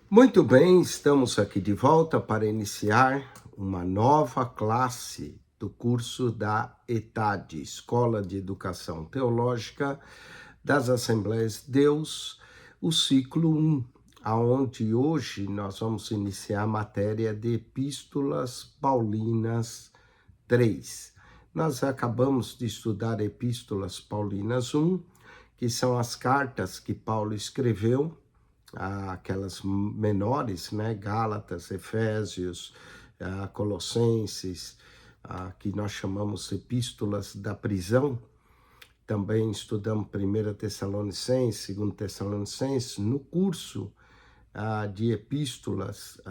Muito bem, estamos aqui de volta para iniciar uma nova classe do curso da ETAD, Escola de Educação Teológica das Assembleias de Deus, o ciclo 1, aonde hoje nós vamos iniciar a matéria de Epístolas Paulinas 3. Nós acabamos de estudar Epístolas Paulinas 1, que são as cartas que Paulo escreveu, aquelas menores, né? Gálatas, Efésios, Colossenses, que nós chamamos epístolas da prisão. Também estudamos 1 Tessalonicenses, 2 Tessalonicenses. No curso de epístolas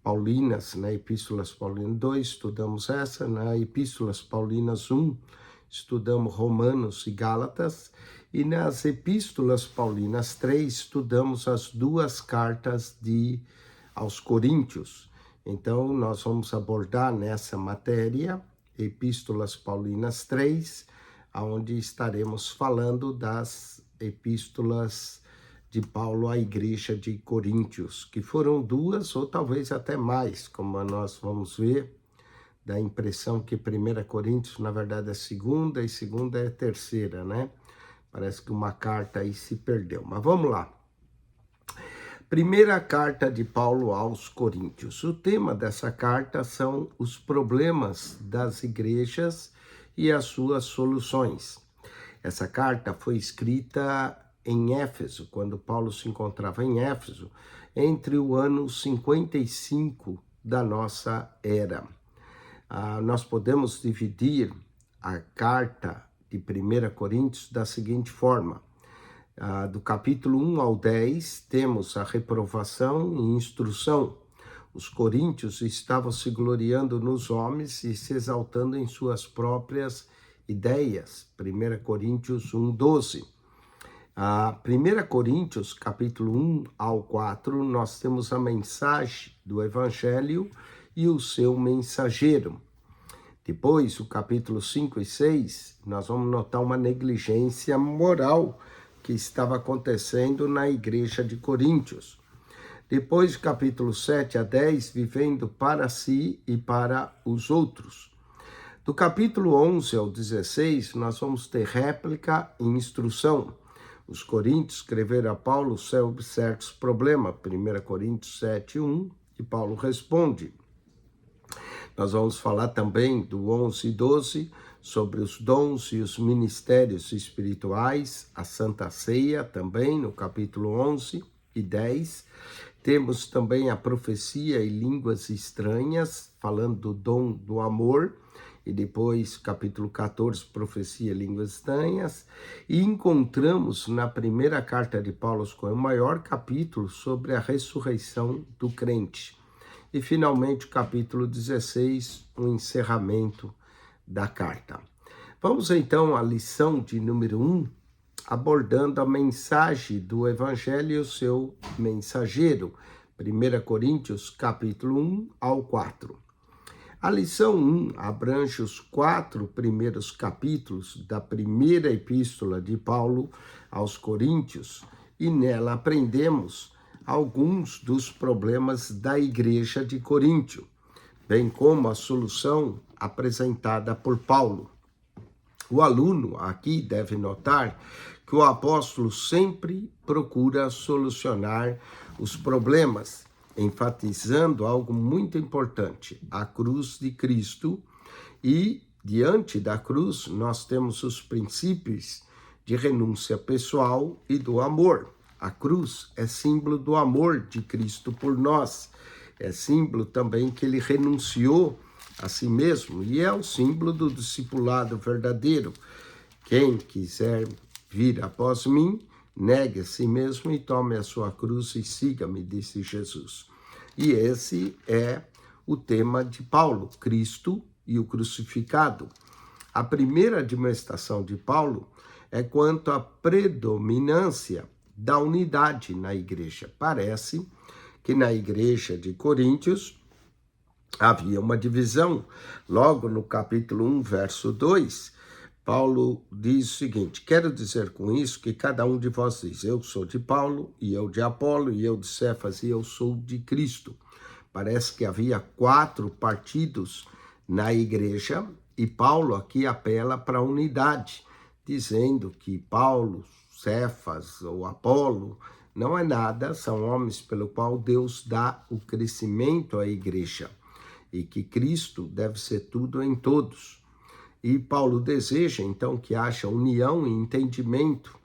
paulinas, né? Epístolas Paulinas 2, estudamos essa. Na Epístolas Paulinas 1, estudamos Romanos e Gálatas. E nas Epístolas Paulinas 3, estudamos as duas cartas aos Coríntios. Então, nós vamos abordar nessa matéria, Epístolas Paulinas 3, onde estaremos falando das epístolas de Paulo à igreja de Coríntios, que foram duas ou talvez até mais, como nós vamos ver, dá a impressão que 1 Coríntios, na verdade, é segunda e segunda é terceira, né? Parece que uma carta aí se perdeu, mas vamos lá. Primeira carta de Paulo aos Coríntios. O tema dessa carta são os problemas das igrejas e as suas soluções. Essa carta foi escrita em Éfeso, quando Paulo se encontrava em Éfeso, entre o ano 55 da nossa era. Nós podemos dividir a carta de 1 Coríntios da seguinte forma. Do capítulo 1 ao 10, temos a reprovação e instrução. Os coríntios estavam se gloriando nos homens e se exaltando em suas próprias ideias. 1 Coríntios 1, 12. 1 Coríntios, capítulo 1 ao 4, nós temos a mensagem do Evangelho e o seu mensageiro. Depois, o capítulo 5 e 6, nós vamos notar uma negligência moral que estava acontecendo na igreja de Coríntios. Depois, capítulo 7 a 10, vivendo para si e para os outros. Do capítulo 11 ao 16, nós vamos ter réplica e instrução. Os coríntios escreveram a Paulo sobre certos problemas. 1 Coríntios 7, 1, e Paulo responde. Nós vamos falar também do 11 e 12 sobre os dons e os ministérios espirituais, a Santa Ceia também no capítulo 11 e 10. Temos também a profecia e línguas estranhas, falando do dom do amor, e depois capítulo 14, profecia e línguas estranhas. E encontramos na primeira carta de Paulo aos Coríntios o maior capítulo sobre a ressurreição do crente. E, finalmente, o capítulo 16, o encerramento da carta. Vamos, então, à lição de número 1, abordando a mensagem do Evangelho e o seu mensageiro. 1 Coríntios, capítulo 1 ao 4. A lição 1 abrange os 4 primeiros capítulos da primeira epístola de Paulo aos Coríntios, e nela aprendemos alguns dos problemas da igreja de Coríntio, bem como a solução apresentada por Paulo. O aluno aqui deve notar que o apóstolo sempre procura solucionar os problemas, enfatizando algo muito importante, a cruz de Cristo, e diante da cruz nós temos os princípios de renúncia pessoal e do amor. A cruz é símbolo do amor de Cristo por nós. É símbolo também que ele renunciou a si mesmo. E é o símbolo do discipulado verdadeiro. Quem quiser vir após mim, negue a si mesmo e tome a sua cruz e siga-me, disse Jesus. E esse é o tema de Paulo, Cristo e o crucificado. A primeira admoestação de Paulo é quanto à predominância da unidade na igreja. Parece que na igreja de Coríntios havia uma divisão. Logo no capítulo 1, verso 2, Paulo diz o seguinte: quero dizer com isso que cada um de vós diz, eu sou de Paulo, e eu de Apolo, e eu de Cefas, e eu sou de Cristo. Parece que havia 4 partidos na igreja, e Paulo aqui apela para a unidade, dizendo que Paulo, Cefas ou Apolo não é nada, são homens pelo qual Deus dá o crescimento à igreja, e que Cristo deve ser tudo em todos. E Paulo deseja, então, que haja união e entendimento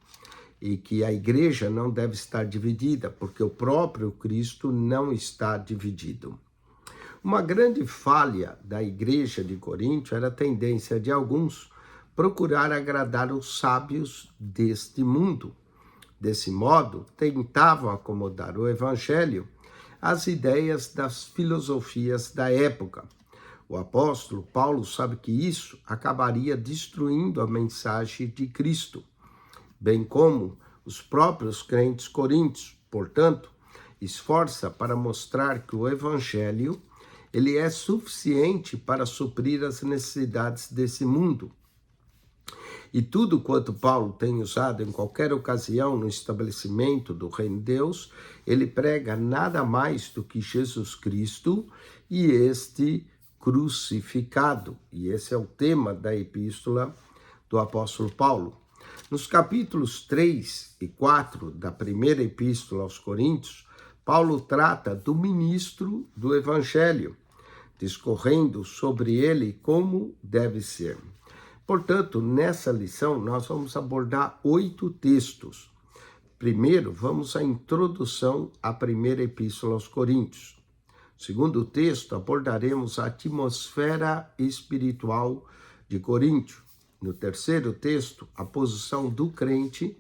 e que a igreja não deve estar dividida, porque o próprio Cristo não está dividido. Uma grande falha da igreja de Corinto era a tendência de alguns procurar agradar os sábios deste mundo. Desse modo, tentavam acomodar o evangelho às ideias das filosofias da época. O apóstolo Paulo sabe que isso acabaria destruindo a mensagem de Cristo, bem como os próprios crentes coríntios. Portanto, esforça para mostrar que o evangelho ele é suficiente para suprir as necessidades desse mundo. E tudo quanto Paulo tem usado em qualquer ocasião no estabelecimento do reino de Deus, ele prega nada mais do que Jesus Cristo e este crucificado. E esse é o tema da epístola do apóstolo Paulo. Nos capítulos 3 e 4 da primeira epístola aos Coríntios, Paulo trata do ministro do evangelho, discorrendo sobre ele como deve ser. Portanto, nessa lição, nós vamos abordar 8 textos. Primeiro, vamos à introdução à primeira epístola aos Coríntios. Segundo texto, abordaremos a atmosfera espiritual de Coríntio. No terceiro texto, a posição do crente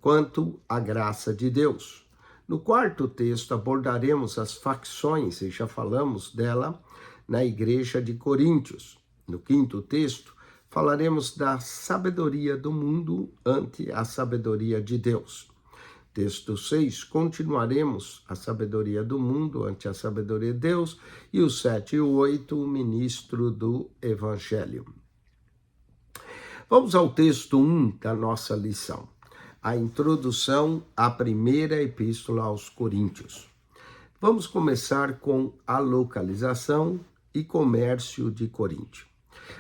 quanto à graça de Deus. No quarto texto, abordaremos as facções, e já falamos dela, na igreja de Coríntios. No quinto texto, falaremos da sabedoria do mundo ante a sabedoria de Deus. Texto 6, continuaremos a sabedoria do mundo ante a sabedoria de Deus. E o 7 e o 8, o ministro do evangelho. Vamos ao texto 1 da nossa lição. A introdução à primeira epístola aos Coríntios. Vamos começar com a localização e comércio de Coríntio.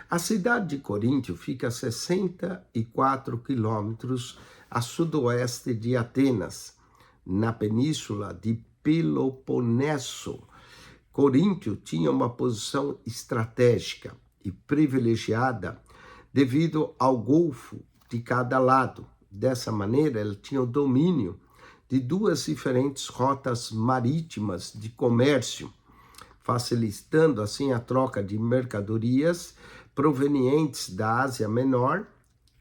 A cidade de Coríntio fica a 64 quilômetros a sudoeste de Atenas, na península de Peloponeso. Coríntio tinha uma posição estratégica e privilegiada devido ao golfo de cada lado. Dessa maneira, ele tinha o domínio de 2 diferentes rotas marítimas de comércio, facilitando assim a troca de mercadorias provenientes da Ásia Menor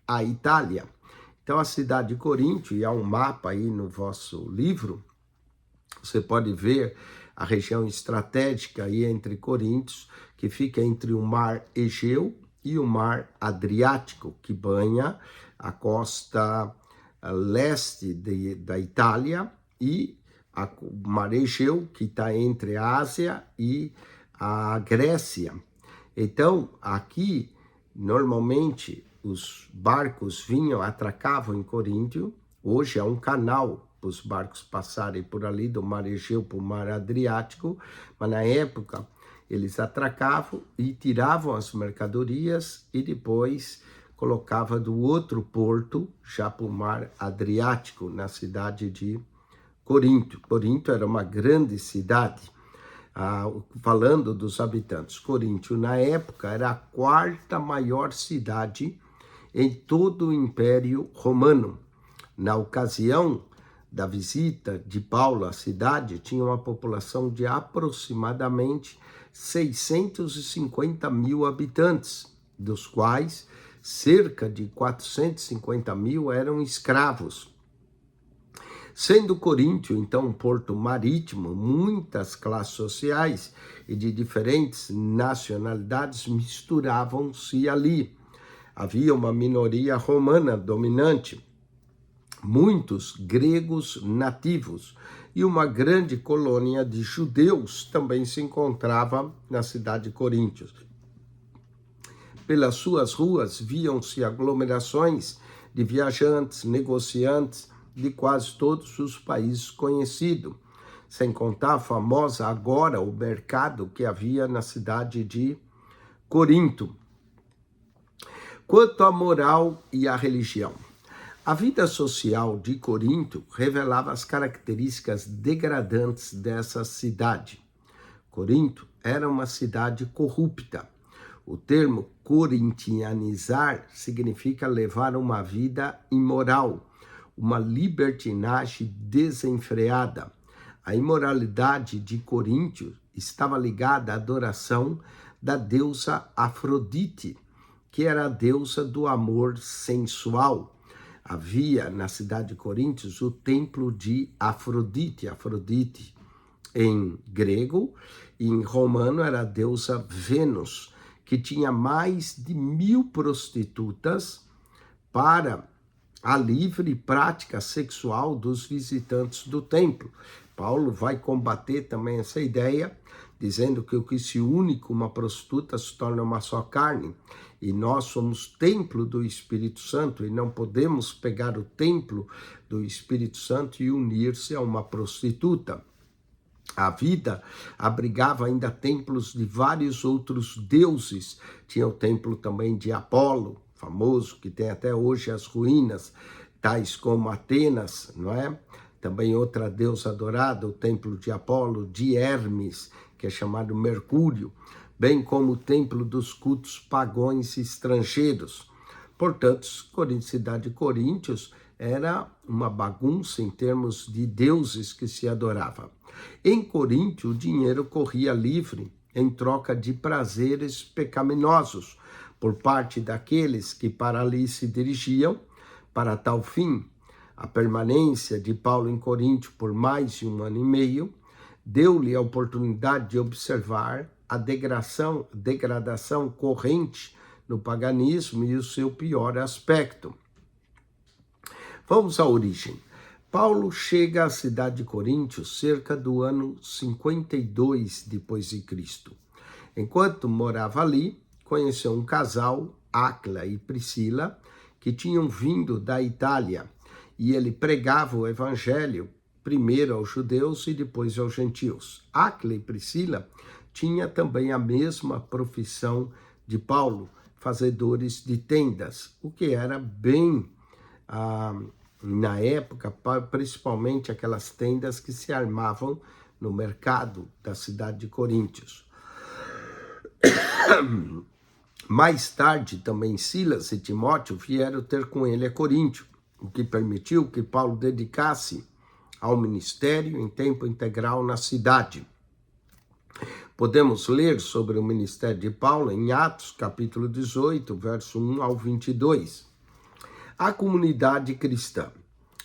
à Itália. Então, a cidade de Coríntio, e há um mapa aí no vosso livro, você pode ver a região estratégica aí entre Coríntios, que fica entre o mar Egeu e o mar Adriático, que banha a costa leste da Itália, e o mar Egeu, que está entre a Ásia e a Grécia. Então, aqui, normalmente, os barcos atracavam em Coríntio. Hoje é um canal para os barcos passarem por ali, do mar Egeu para o mar Adriático, mas na época eles atracavam e tiravam as mercadorias e depois colocava do outro porto, já para o mar Adriático, na cidade de Coríntio. Coríntio era uma grande cidade. Falando dos habitantes, Coríntio na época era a 4ª maior cidade em todo o Império Romano. Na ocasião da visita de Paulo à cidade, tinha uma população de aproximadamente 650 mil habitantes, dos quais cerca de 450 mil eram escravos. Sendo Coríntio, então, um porto marítimo, muitas classes sociais e de diferentes nacionalidades misturavam-se ali. Havia uma minoria romana dominante, muitos gregos nativos e uma grande colônia de judeus também se encontrava na cidade de Coríntio. Pelas suas ruas viam-se aglomerações de viajantes, negociantes de quase todos os países conhecidos, sem contar a famosa agora o mercado que havia na cidade de Corinto. Quanto à moral e à religião, a vida social de Corinto revelava as características degradantes dessa cidade. Corinto era uma cidade corrupta. O termo corintianizar significa levar uma vida imoral, uma libertinagem desenfreada. A imoralidade de Corinto estava ligada à adoração da deusa Afrodite, que era a deusa do amor sensual. Havia na cidade de Corinto o templo de Afrodite. Afrodite em grego e em romano era a deusa Vênus, que tinha mais de 1000 prostitutas para a livre prática sexual dos visitantes do templo. Paulo vai combater também essa ideia, dizendo que o que se une com uma prostituta se torna uma só carne, e nós somos templo do Espírito Santo, e não podemos pegar o templo do Espírito Santo e unir-se a uma prostituta. A vida abrigava ainda templos de vários outros deuses. Tinha o templo também de Apolo, famoso, que tem até hoje as ruínas, tais como Atenas, não é? Também outra deusa adorada, o templo de Apolo, de Hermes, que é chamado Mercúrio, bem como o templo dos cultos pagãos estrangeiros. Portanto, cidade de Coríntios era uma bagunça em termos de deuses que se adorava. Em Corinto, o dinheiro corria livre em troca de prazeres pecaminosos por parte daqueles que para ali se dirigiam. Para tal fim, a permanência de Paulo em Corinto por mais de 1 ano e meio deu-lhe a oportunidade de observar a degradação corrente no paganismo e o seu pior aspecto. Vamos à origem. Paulo chega à cidade de Corinto cerca do ano 52 depois de Cristo. Enquanto morava ali, conheceu um casal, Áquila e Priscila, que tinham vindo da Itália, e ele pregava o evangelho primeiro aos judeus e depois aos gentios. Áquila e Priscila tinham também a mesma profissão de Paulo, fazedores de tendas, o que era bem na época, principalmente aquelas tendas que se armavam no mercado da cidade de Coríntios. Mais tarde, também Silas e Timóteo vieram ter com ele a Corinto, o que permitiu que Paulo dedicasse ao ministério em tempo integral na cidade. Podemos ler sobre o ministério de Paulo em Atos, capítulo 18, verso 1 ao 22. A comunidade cristã.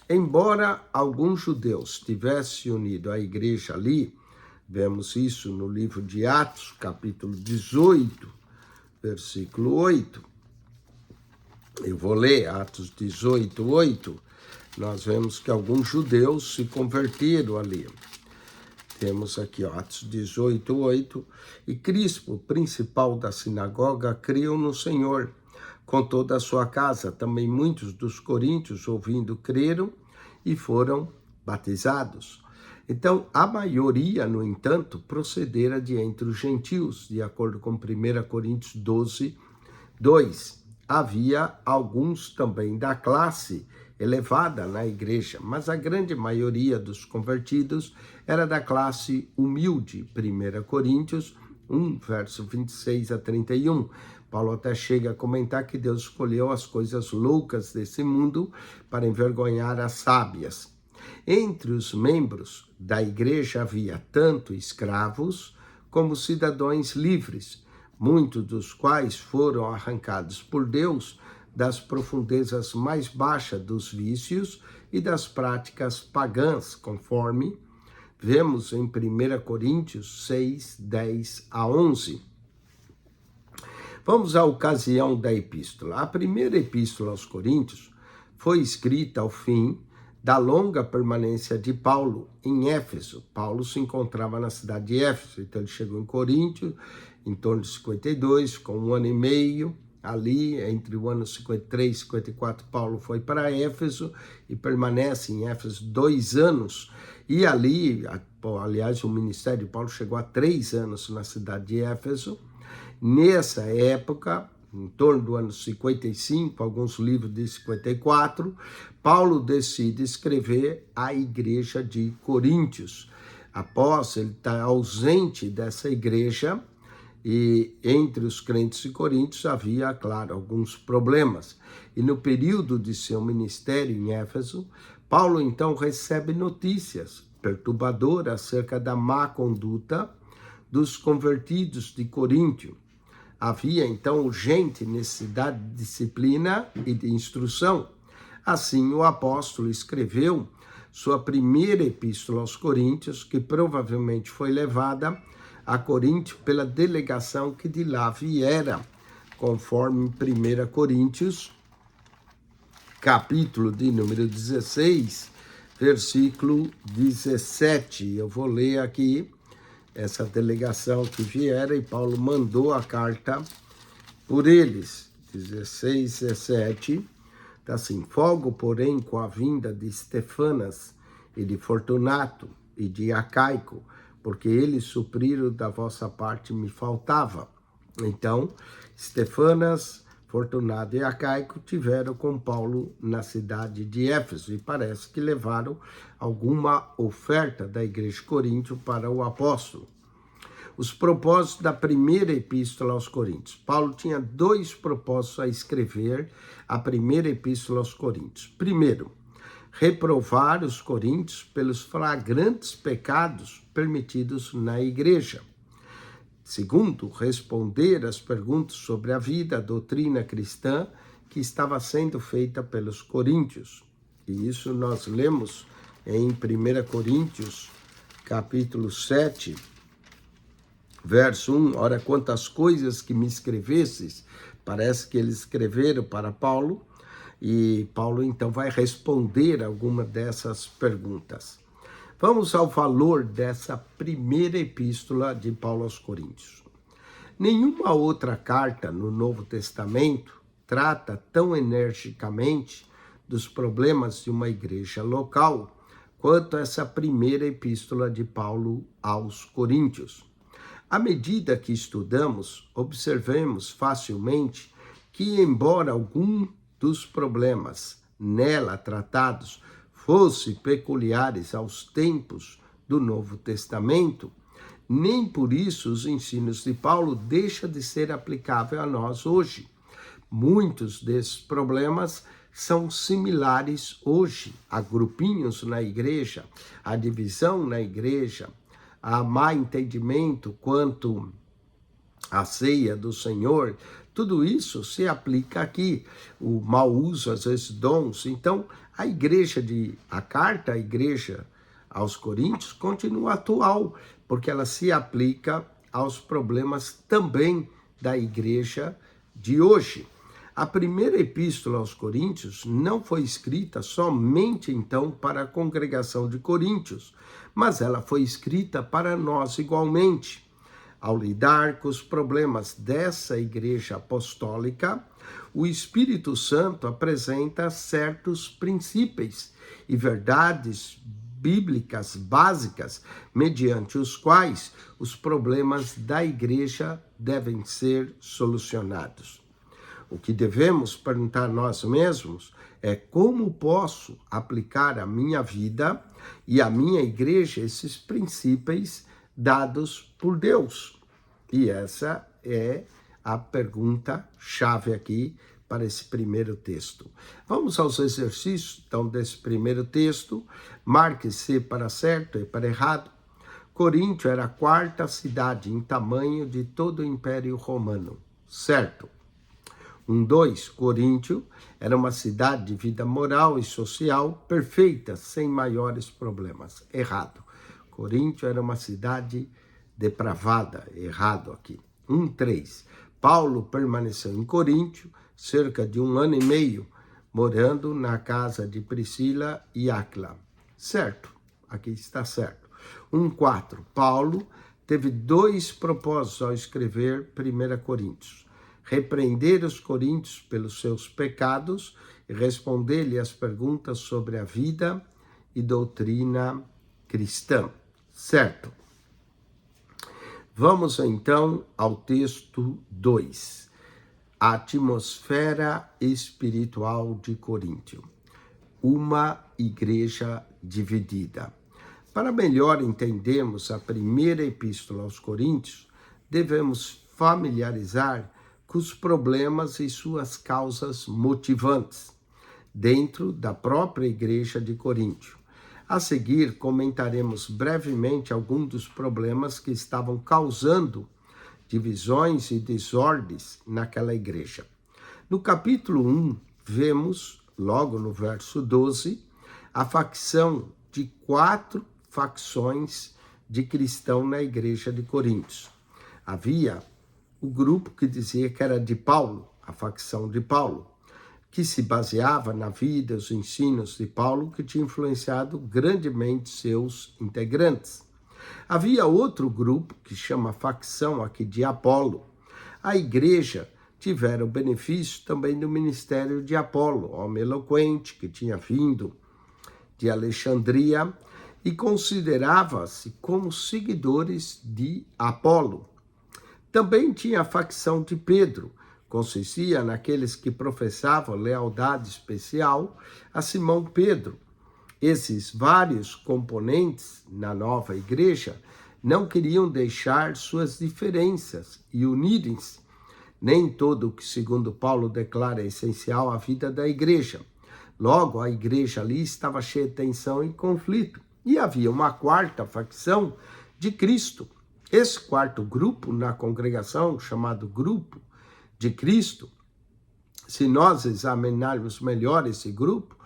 Embora alguns judeus tivessem unido à igreja ali, vemos isso no livro de Atos, capítulo 18, versículo 8. Eu vou ler Atos 18, 8. Nós vemos que alguns judeus se converteram ali. Temos aqui, ó, Atos 18, 8. E Crispo, principal da sinagoga, creu no Senhor com toda a sua casa. Também muitos dos coríntios, ouvindo, creram e foram batizados. Então, a maioria, no entanto, procedera de entre os gentios, de acordo com 1 Coríntios 12, 2. Havia alguns também da classe elevada na igreja, mas a grande maioria dos convertidos era da classe humilde. 1 Coríntios 1, verso 26 a 31. Paulo até chega a comentar que Deus escolheu as coisas loucas desse mundo para envergonhar as sábias. Entre os membros da igreja havia tanto escravos como cidadãos livres, muitos dos quais foram arrancados por Deus das profundezas mais baixas dos vícios e das práticas pagãs, conforme vemos em 1 Coríntios 6, 10 a 11. Vamos à ocasião da epístola. A primeira epístola aos Coríntios foi escrita ao fim da longa permanência de Paulo em Éfeso. Paulo se encontrava na cidade de Éfeso, então ele chegou em Corinto em torno de 52, com 1 ano e meio, Ali, entre o ano 53 e 54, Paulo foi para Éfeso e permanece em Éfeso 2 anos. E ali, aliás, o ministério de Paulo chegou a 3 anos na cidade de Éfeso. Nessa época, em torno do ano 55, alguns livros de 54, Paulo decide escrever a igreja de Coríntios. Após ele estar ausente dessa igreja, e entre os crentes de Coríntios havia, claro, alguns problemas. E no período de seu ministério em Éfeso, Paulo então recebe notícias perturbadoras acerca da má conduta dos convertidos de Coríntio. Havia então urgente necessidade de disciplina e de instrução. Assim, o apóstolo escreveu sua primeira epístola aos Coríntios, que provavelmente foi levada a Coríntio pela delegação que de lá viera, conforme 1 Coríntios, capítulo de número 16, versículo 17. Eu vou ler aqui essa delegação que viera e Paulo mandou a carta por eles. 16, 17, tá assim: folgo, porém, com a vinda de Estefanas e de Fortunato e de Acaico, porque eles supriram da vossa parte me faltava. Então, Estefanas, Fortunato e Acaico tiveram com Paulo na cidade de Éfeso e parece que levaram alguma oferta da igreja de Coríntio para o apóstolo. Os propósitos da primeira epístola aos Coríntios. Paulo tinha 2 propósitos a escrever a primeira epístola aos Coríntios. Primeiro, reprovar os coríntios pelos flagrantes pecados permitidos na igreja. Segundo, responder às perguntas sobre a vida, a doutrina cristã que estava sendo feita pelos coríntios. E isso nós lemos em 1 Coríntios, capítulo 7, verso 1. Ora, quantas coisas que me escrevesses, parece que eles escreveram para Paulo, e Paulo então vai responder alguma dessas perguntas. Vamos ao valor dessa primeira epístola de Paulo aos Coríntios. Nenhuma outra carta no Novo Testamento trata tão energicamente dos problemas de uma igreja local quanto essa primeira epístola de Paulo aos Coríntios. À medida que estudamos, observemos facilmente que, embora algum dos problemas nela tratados fossem peculiares aos tempos do Novo Testamento, nem por isso os ensinos de Paulo deixam de ser aplicáveis a nós hoje. Muitos desses problemas são similares hoje. Há grupinhos na igreja, há divisão na igreja, há má entendimento quanto à ceia do Senhor. Tudo isso se aplica aqui. O mau uso, às vezes, dons. Então, a carta à igreja aos Coríntios continua atual, porque ela se aplica aos problemas também da igreja de hoje. A primeira epístola aos Coríntios não foi escrita somente, então, para a congregação de Coríntios, mas ela foi escrita para nós igualmente. Ao lidar com os problemas dessa igreja apostólica, o Espírito Santo apresenta certos princípios e verdades bíblicas básicas, mediante os quais os problemas da igreja devem ser solucionados. O que devemos perguntar a nós mesmos é como posso aplicar à minha vida e à minha igreja esses princípios dados por Deus. E essa é a pergunta-chave aqui para esse primeiro texto. Vamos aos exercícios, então, desse primeiro texto. Marque-se para certo e para errado. Coríntio era a 4ª cidade em tamanho de todo o Império Romano. Certo. 2. Coríntio era uma cidade de vida moral e social perfeita, sem maiores problemas. Errado. Coríntio era uma cidade depravada. Errado aqui. 3. Paulo permaneceu em Coríntio cerca de 1 ano e meio, morando na casa de Priscila e Áquila. Certo. Aqui está certo. 4. Paulo teve 2 propósitos ao escrever 1 Coríntios. repreender os coríntios pelos seus pecados e responder-lhe as perguntas sobre a vida e doutrina cristã. Certo? Vamos então ao texto 2. A atmosfera espiritual de Coríntio. Uma igreja dividida. Para melhor entendermos a primeira epístola aos Coríntios, devemos familiarizar com os problemas e suas causas motivantes dentro da própria igreja de Coríntio. A seguir, comentaremos brevemente alguns dos problemas que estavam causando divisões e desordens naquela igreja. No capítulo 1, vemos, logo no verso 12, a facção de 4 facções de cristão na igreja de Coríntios. Havia o grupo que dizia que era de Paulo, a facção de Paulo, que se baseava na vida e os ensinos de Paulo, que tinha influenciado grandemente seus integrantes. Havia outro grupo, que chama facção aqui de Apolo. A igreja tivera o benefício também do ministério de Apolo, homem eloquente, que tinha vindo de Alexandria, e considerava-se como seguidores de Apolo. Também tinha a facção de Pedro, consistia naqueles que professavam lealdade especial a Simão Pedro. Esses vários componentes na nova igreja não queriam deixar suas diferenças e unirem-se. Nem todo o que, segundo Paulo, declara essencial à vida da igreja. Logo, a igreja ali estava cheia de tensão e conflito. E havia uma quarta facção de Cristo. Esse quarto grupo na congregação, chamado Grupo de Cristo, se nós examinarmos melhor esse grupo,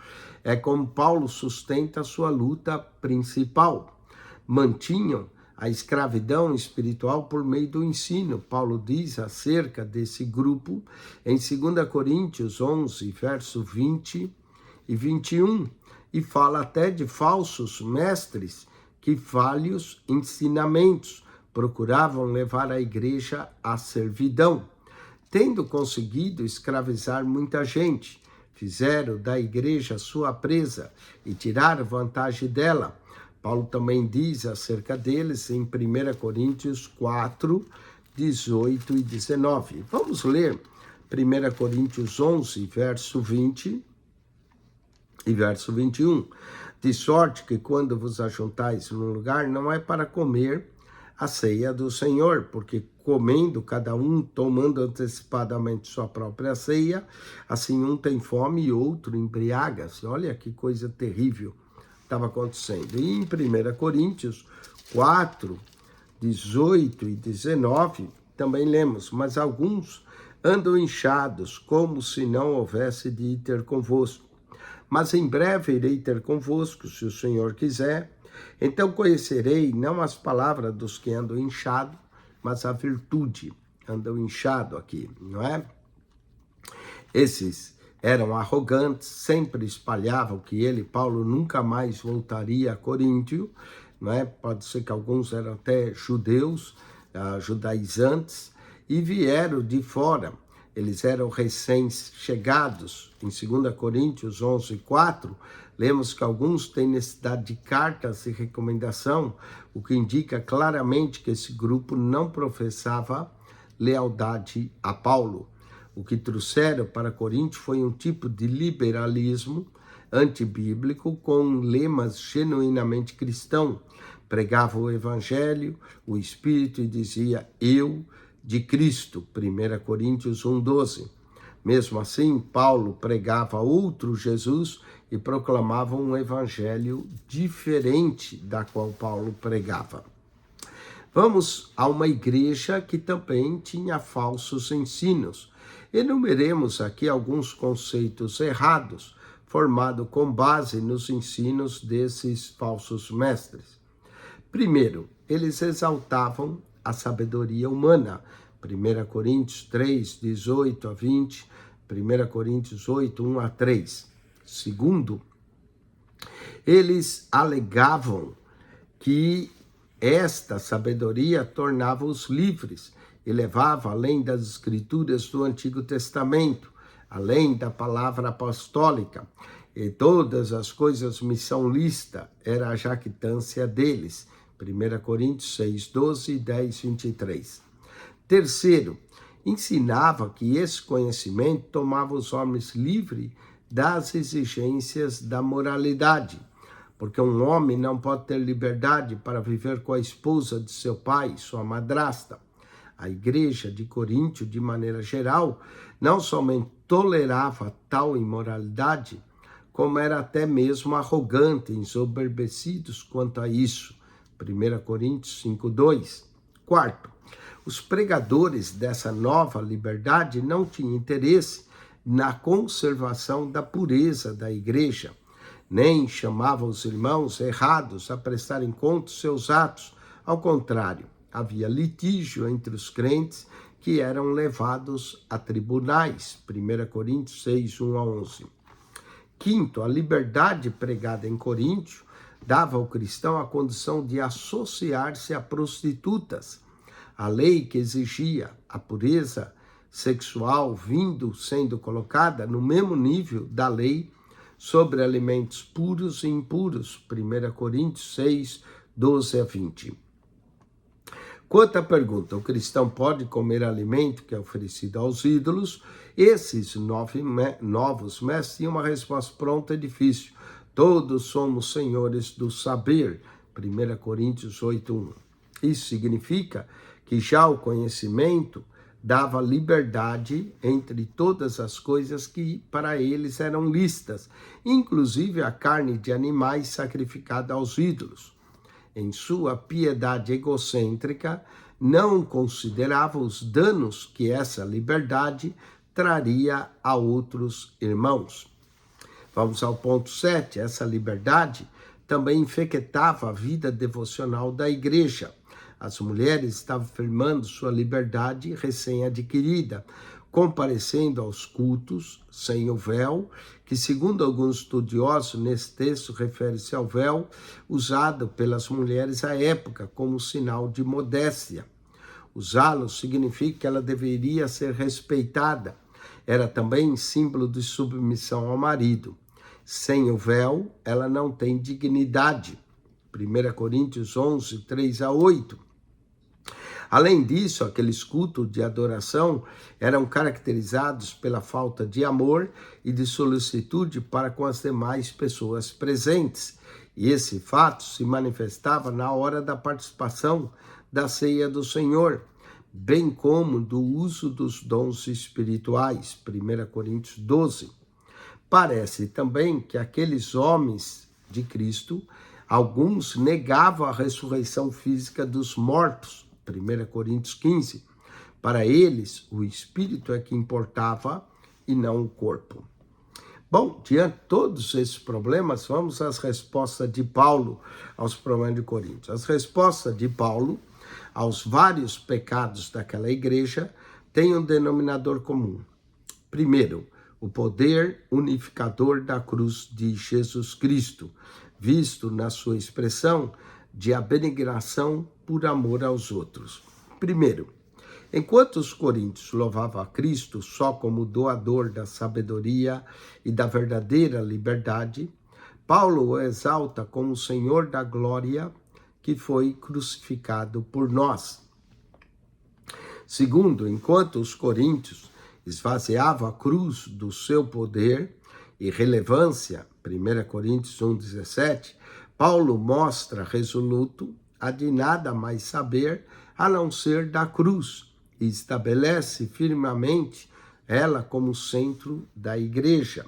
é como Paulo sustenta a sua luta principal. Mantinham a escravidão espiritual por meio do ensino. Paulo diz acerca desse grupo em 2 Coríntios 11, verso 20 e 21, e fala até de falsos mestres que falhos ensinamentos procuravam levar a igreja à servidão. Tendo conseguido escravizar muita gente, fizeram da igreja sua presa e tiraram vantagem dela. Paulo também diz acerca deles em 1 Coríntios 4, 18 e 19. Vamos ler 1 Coríntios 11, verso 20 e verso 21. De sorte que quando vos ajuntais num lugar, não é para comer a ceia do Senhor, porque comendo cada um, tomando antecipadamente sua própria ceia, assim um tem fome e outro embriaga-se. Olha que coisa terrível estava acontecendo. E em 1 Coríntios 4, 18 e 19, também lemos, mas alguns andam inchados, como se não houvesse de ir ter convosco. Mas em breve irei ter convosco, se o Senhor quiser. Então conhecerei não as palavras dos que andam inchados, mas a virtude. Andam inchado aqui, não é? Esses eram arrogantes, sempre espalhavam que ele, Paulo, nunca mais voltaria a Coríntio, não é? Pode ser que alguns eram até judeus, judaizantes, e vieram de fora. Eles eram recém-chegados. Em 2 Coríntios 11, 4, lemos que alguns têm necessidade de cartas de recomendação, o que indica claramente que esse grupo não professava lealdade a Paulo. O que trouxeram para Coríntio foi um tipo de liberalismo antibíblico com lemas genuinamente cristãos. Pregava o evangelho, o Espírito e dizia eu de Cristo, 1 Coríntios 1,12. Mesmo assim, Paulo pregava outro Jesus e proclamava um evangelho diferente da qual Paulo pregava. Vamos a uma igreja que também tinha falsos ensinos. Enumeremos aqui alguns conceitos errados, formados com base nos ensinos desses falsos mestres. Primeiro, eles exaltavam a sabedoria humana. 1 Coríntios 3, 18 a 20, 1 Coríntios 8, 1 a 3. Segundo, eles alegavam que esta sabedoria tornava-os livres elevava além das escrituras do Antigo Testamento, além da palavra apostólica, e todas as coisas me são lista, era a jactância deles. 1 Coríntios 6, 12 e 10, 23. Terceiro, ensinava que esse conhecimento tomava os homens livres das exigências da moralidade, porque um homem não pode ter liberdade para viver com a esposa de seu pai, sua madrasta. A igreja de Coríntio, de maneira geral, não somente tolerava tal imoralidade, como era até mesmo arrogante, ensoberbecidos quanto a isso. 1 Coríntios 5:2. Quarto, os pregadores dessa nova liberdade não tinham interesse na conservação da pureza da igreja, nem chamavam os irmãos errados a prestarem conta dos seus atos. Ao contrário, havia litígio entre os crentes que eram levados a tribunais. 1 Coríntios 6, 1 a 11. Quinto, a liberdade pregada em Coríntio dava ao cristão a condição de associar-se a prostitutas. A lei que exigia a pureza sexual sendo colocada no mesmo nível da lei sobre alimentos puros e impuros. 1 Coríntios 6, 12 a 20. Quanto à pergunta, o cristão pode comer alimento que é oferecido aos ídolos? Esses novos mestres tinham uma resposta pronta e difícil. Todos somos senhores do saber. 1 Coríntios 8, 1. Isso significa que já o conhecimento dava liberdade entre todas as coisas que para eles eram lícitas, inclusive a carne de animais sacrificada aos ídolos. Em sua piedade egocêntrica, não considerava os danos que essa liberdade traria a outros irmãos. Vamos ao ponto 7. Essa liberdade também infectava a vida devocional da igreja. As mulheres estavam firmando sua liberdade recém-adquirida, comparecendo aos cultos sem o véu, que, segundo alguns estudiosos, nesse texto refere-se ao véu usado pelas mulheres à época como sinal de modéstia. Usá-lo significa que ela deveria ser respeitada. Era também símbolo de submissão ao marido. Sem o véu, ela não tem dignidade. 1 Coríntios 11, 3 a 8. Além disso, aqueles cultos de adoração eram caracterizados pela falta de amor e de solicitude para com as demais pessoas presentes. E esse fato se manifestava na hora da participação da ceia do Senhor, bem como do uso dos dons espirituais. 1 Coríntios 12. Parece também que aqueles homens de Cristo, alguns negavam a ressurreição física dos mortos. 1 Coríntios 15. Para eles, o espírito é que importava e não o corpo. Bom, diante de todos esses problemas, vamos às respostas de Paulo aos problemas de Corinto. As respostas de Paulo aos vários pecados daquela igreja têm um denominador comum. Primeiro, o poder unificador da cruz de Jesus Cristo, visto na sua expressão de abnegação por amor aos outros. Primeiro, enquanto os coríntios louvavam a Cristo só como doador da sabedoria e da verdadeira liberdade, Paulo o exalta como o Senhor da glória que foi crucificado por nós. Segundo, enquanto os coríntios esvaziavam a cruz do seu poder e relevância, 1 Coríntios 1,17, Paulo mostra resoluto a de nada mais saber a não ser da cruz e estabelece firmemente ela como centro da igreja.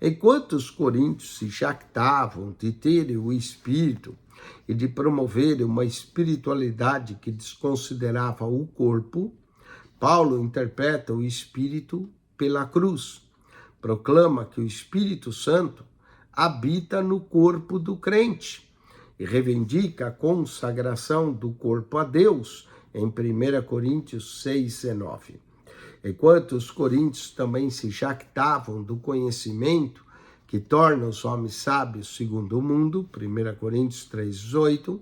Enquanto os coríntios se jactavam de terem o Espírito e de promoverem uma espiritualidade que desconsiderava o corpo, Paulo interpreta o Espírito pela cruz, proclama que o Espírito Santo habita no corpo do crente e reivindica a consagração do corpo a Deus em 1 Coríntios 6,19. Enquanto os coríntios também se jactavam do conhecimento que torna os homens sábios segundo o mundo, 1 Coríntios 3,18,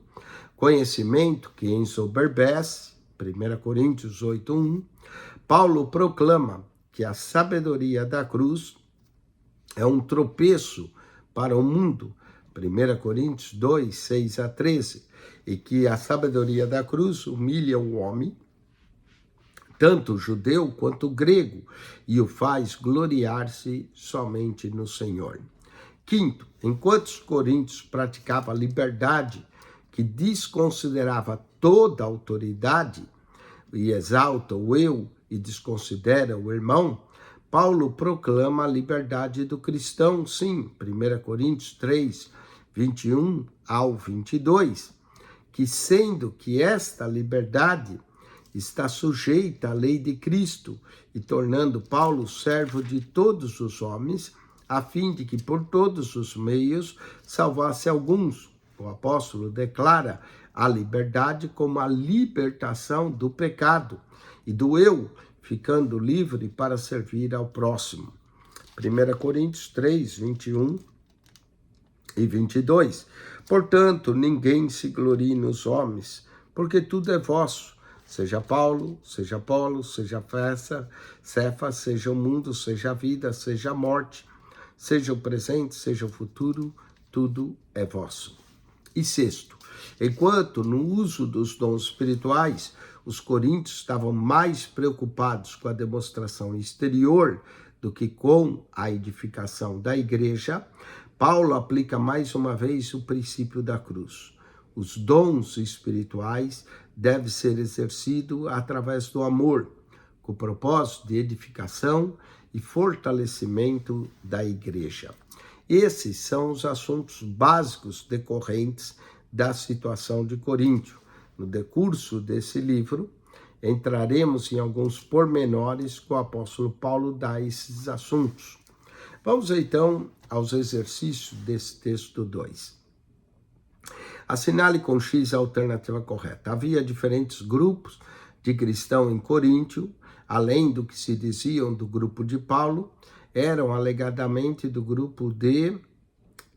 conhecimento que ensoberbece, 1 Coríntios 8:1, Paulo proclama que a sabedoria da cruz é um tropeço para o mundo, 1 Coríntios 2:6-13, e que a sabedoria da cruz humilha o homem, tanto o judeu quanto o grego, e o faz gloriar-se somente no Senhor. Quinto, enquanto os coríntios praticavam a liberdade, que desconsiderava toda a autoridade e exalta o eu e desconsidera o irmão, Paulo proclama a liberdade do cristão, sim, 1 Coríntios 3, 21-22, que sendo que esta liberdade está sujeita à lei de Cristo e tornando Paulo servo de todos os homens, a fim de que por todos os meios salvasse alguns. O apóstolo declara a liberdade como a libertação do pecado e do eu, ficando livre para servir ao próximo. 1 Coríntios 3, 21-22. Portanto, ninguém se glorie nos homens, porque tudo é vosso. Seja Paulo, seja Apolo, seja Cefas, seja o mundo, seja a vida, seja a morte, seja o presente, seja o futuro, tudo é vosso. E sexto, enquanto no uso dos dons espirituais, os coríntios estavam mais preocupados com a demonstração exterior do que com a edificação da igreja, Paulo aplica mais uma vez o princípio da cruz. Os dons espirituais devem ser exercidos através do amor, com o propósito de edificação e fortalecimento da igreja. Esses são os assuntos básicos decorrentes da situação de Coríntio. No decurso desse livro, entraremos em alguns pormenores que o apóstolo Paulo dá a esses assuntos. Vamos então aos exercícios desse texto 2. Assinale com X a alternativa correta. Havia diferentes grupos de cristãos em Coríntio, além do que se diziam do grupo de Paulo, eram alegadamente do grupo de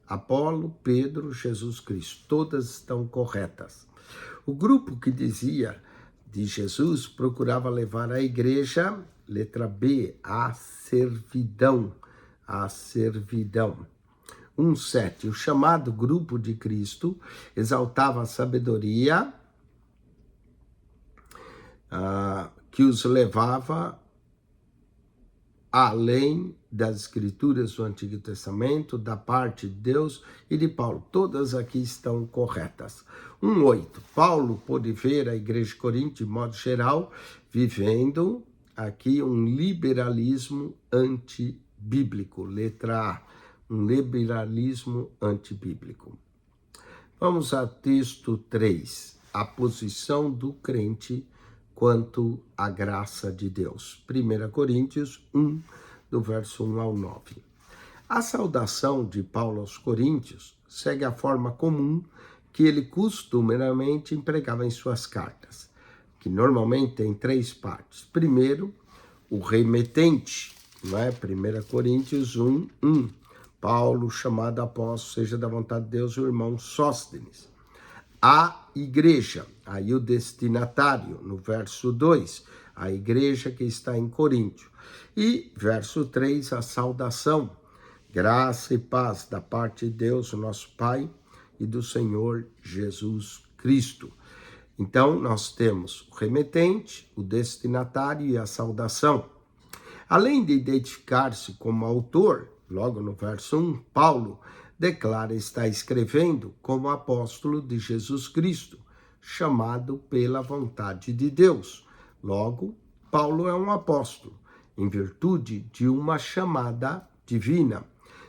Apolo, Pedro, Jesus Cristo. Todas estão corretas. O grupo que dizia de Jesus procurava levar a igreja, letra B, à servidão. A servidão. 1:7. O chamado grupo de Cristo exaltava a sabedoria que os levava além das escrituras do Antigo Testamento, da parte de Deus e de Paulo. Todas aqui estão corretas. 1:8. Paulo pôde ver a igreja de Corinto, de modo geral, vivendo aqui um liberalismo antibíblico. Letra A. Um liberalismo antibíblico. Vamos ao texto 3. A posição do crente quanto à graça de Deus. 1 Coríntios 1, do verso 1 ao 9. A saudação de Paulo aos coríntios segue a forma comum que ele costumeiramente empregava em suas cartas, que normalmente tem 3 partes. Primeiro, o remetente, não é? 1 Coríntios 1, 1. Paulo, chamado apóstolo, seja da vontade de Deus, o irmão Sóstenes. A igreja, aí o destinatário, no verso 2, a igreja que está em Coríntio. E verso 3, a saudação, graça e paz da parte de Deus, o nosso Pai, e do Senhor Jesus Cristo. Então, nós temos o remetente, o destinatário e a saudação. Além de identificar-se como autor, logo no verso 1, Paulo declara estar escrevendo como apóstolo de Jesus Cristo, chamado pela vontade de Deus. Logo, Paulo é um apóstolo, em virtude de uma chamada divina.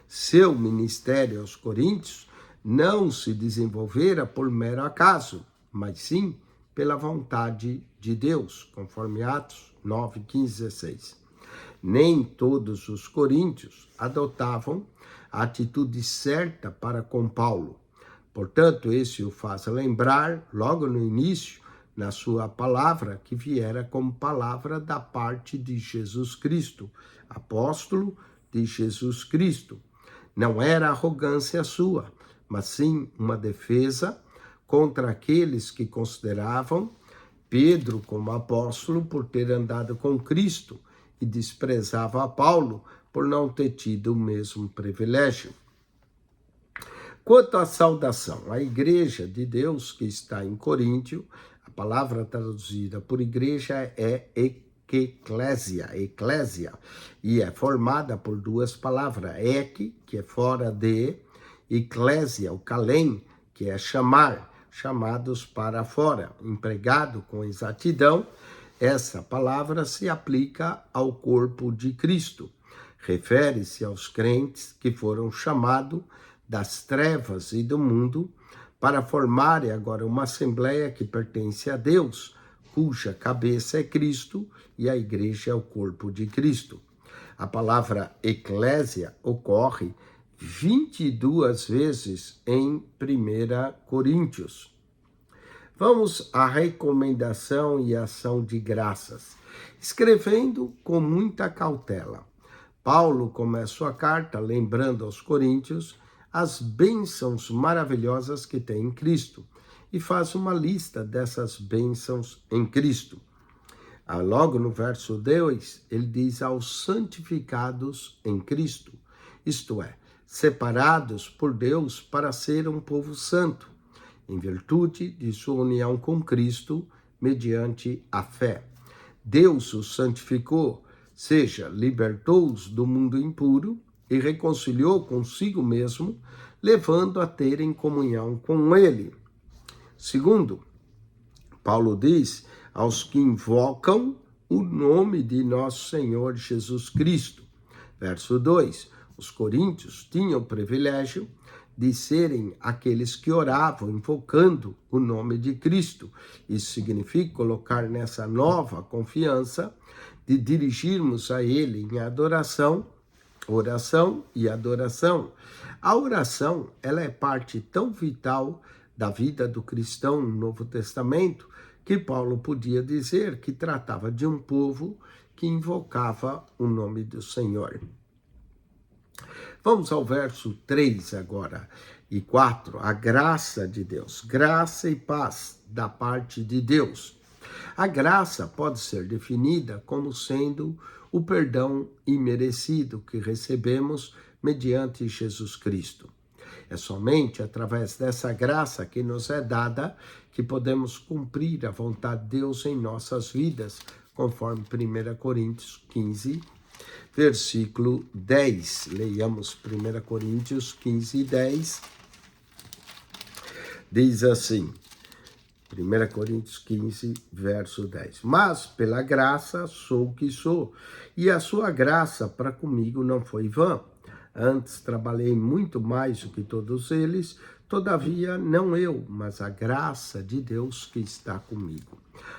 Seu ministério aos coríntios não se desenvolvera por mero acaso, mas sim pela vontade de Deus, conforme Atos 9, 15, 16. Nem todos os coríntios adotavam a atitude certa para com Paulo. Portanto, esse o faz lembrar, logo no início, na sua palavra, que viera como palavra da parte de Jesus Cristo, apóstolo de Jesus Cristo. Não era arrogância sua, mas sim uma defesa contra aqueles que consideravam Pedro, como apóstolo, por ter andado com Cristo, e desprezava a Paulo por não ter tido o mesmo privilégio. Quanto à saudação, a igreja de Deus que está em Coríntio, a palavra traduzida por igreja é eclésia, e é formada por duas palavras, ek, que é fora de, e clésia, o kalem, que é chamar, chamados para fora, empregado com exatidão. Essa palavra se aplica ao corpo de Cristo. Refere-se aos crentes que foram chamados das trevas e do mundo para formarem agora uma assembleia que pertence a Deus, cuja cabeça é Cristo e a igreja é o corpo de Cristo. A palavra eclésia ocorre 22 vezes em 1 Coríntios. Vamos à recomendação e ação de graças. Escrevendo com muita cautela, Paulo começa sua carta lembrando aos coríntios as bênçãos maravilhosas que tem em Cristo e faz uma lista dessas bênçãos em Cristo. Logo no verso 2, ele diz aos santificados em Cristo, isto é, separados por Deus para ser um povo santo, em virtude de sua união com Cristo, mediante a fé. Deus os santificou, seja, libertou-os do mundo impuro e reconciliou consigo mesmo, levando a terem comunhão com ele. Segundo, Paulo diz aos que invocam o nome de nosso Senhor Jesus Cristo. Verso 2, os coríntios tinham o privilégio de serem aqueles que oravam, invocando o nome de Cristo. Isso significa colocar nessa nova confiança de dirigirmos a Ele em adoração, oração e adoração. A oração, ela é parte tão vital da vida do cristão no Novo Testamento, que Paulo podia dizer que tratava de um povo que invocava o nome do Senhor. Vamos ao verso 3 agora e 4, a graça de Deus, graça e paz da parte de Deus. A graça pode ser definida como sendo o perdão imerecido que recebemos mediante Jesus Cristo. É somente através dessa graça que nos é dada que podemos cumprir a vontade de Deus em nossas vidas, conforme 1 Coríntios 15, versículo 10. Leiamos 1 Coríntios 15, 10. Diz assim, 1 Coríntios 15, verso 10. Mas pela graça sou o que sou, e a sua graça para comigo não foi vã. Antes trabalhei muito mais do que todos eles, todavia não eu, mas a graça de Deus que está comigo.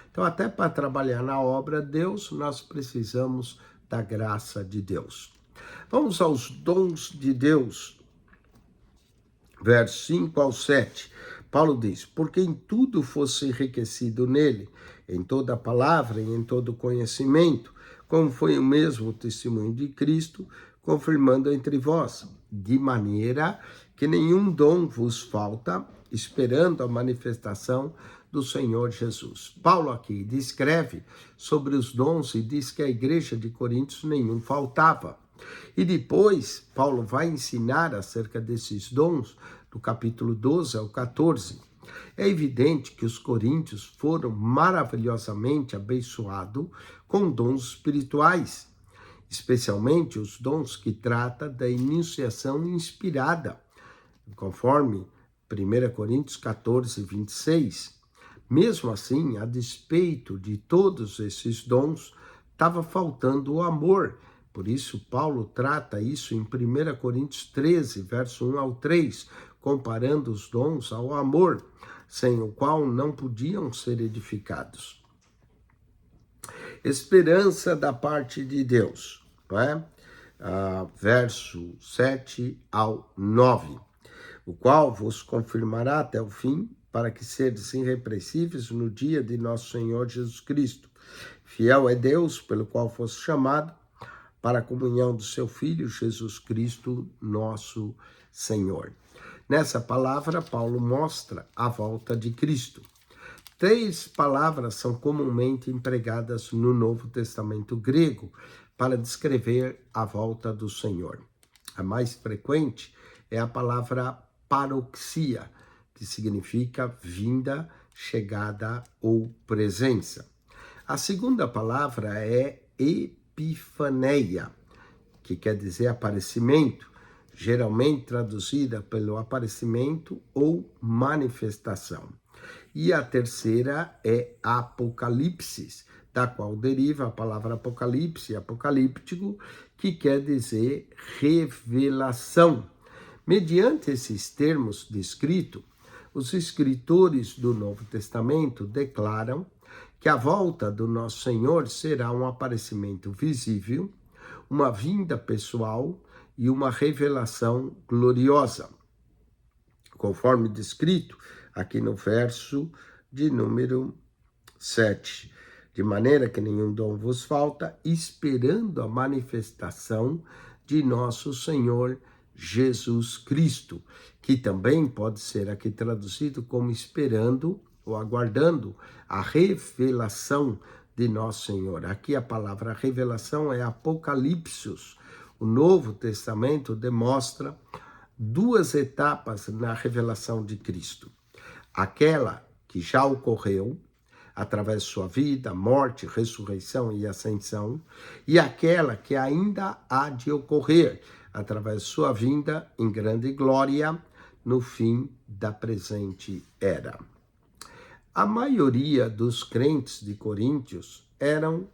Então, até para trabalhar na obra de Deus, nós precisamos da graça de Deus. Vamos aos dons de Deus, verso 5 ao 7. Paulo diz, porque em tudo fosse enriquecido nele, em toda palavra e em todo conhecimento, como foi o mesmo testemunho de Cristo, confirmando entre vós, de maneira que nenhum dom vos falta, esperando a manifestação do Senhor Jesus. Paulo aqui descreve sobre os dons e diz que a igreja de Coríntios nenhum faltava. E depois, Paulo vai ensinar acerca desses dons, do capítulo 12 ao 14. É evidente que os coríntios foram maravilhosamente abençoados com dons espirituais, especialmente os dons que trata da iniciação inspirada, conforme 1 Coríntios 14, 26. Mesmo assim, a despeito de todos esses dons, estava faltando o amor. Por isso, Paulo trata isso em 1 Coríntios 13, verso 1 ao 3, comparando os dons ao amor, sem o qual não podiam ser edificados. Esperança da parte de Deus, não é? Verso 7 ao 9, o qual vos confirmará até o fim, para que sedes irrepreensíveis no dia de nosso Senhor Jesus Cristo. Fiel é Deus, pelo qual foste chamado, para a comunhão do seu Filho, Jesus Cristo, nosso Senhor. Nessa palavra, Paulo mostra a volta de Cristo. Três palavras são comumente empregadas no Novo Testamento grego para descrever a volta do Senhor. A mais frequente é a palavra parouxia, que significa vinda, chegada ou presença. A segunda palavra é epifaneia, que quer dizer aparecimento, geralmente traduzida pelo aparecimento ou manifestação. E a terceira é apocalipse, da qual deriva a palavra apocalipse, apocalíptico, que quer dizer revelação. Mediante esses termos descritos, os escritores do Novo Testamento declaram que a volta do nosso Senhor será um aparecimento visível, uma vinda pessoal e uma revelação gloriosa, conforme descrito aqui no verso de número 7. De maneira que nenhum dom vos falta, esperando a manifestação de nosso Senhor Jesus Cristo, que também pode ser aqui traduzido como esperando ou aguardando a revelação de nosso Senhor. Aqui a palavra revelação é apocalipsis. O Novo Testamento demonstra duas etapas na revelação de Cristo. Aquela que já ocorreu, através de sua vida, morte, ressurreição e ascensão, e aquela que ainda há de ocorrer, através de sua vinda em grande glória, no fim da presente era. A maioria dos crentes de Coríntios eram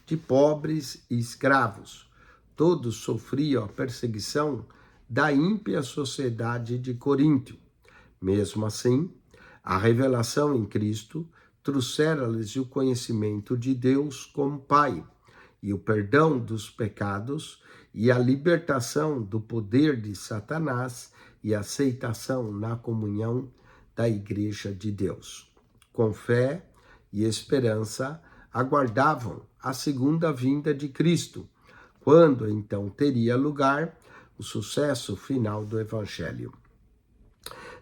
de pobres e escravos. Todos sofriam a perseguição da ímpia sociedade de Coríntio. Mesmo assim, a revelação em Cristo trouxera-lhes o conhecimento de Deus como Pai, e o perdão dos pecados, e a libertação do poder de Satanás, e a aceitação na comunhão da Igreja de Deus. Com fé e esperança, aguardavam a segunda vinda de Cristo, quando então teria lugar o sucesso final do Evangelho.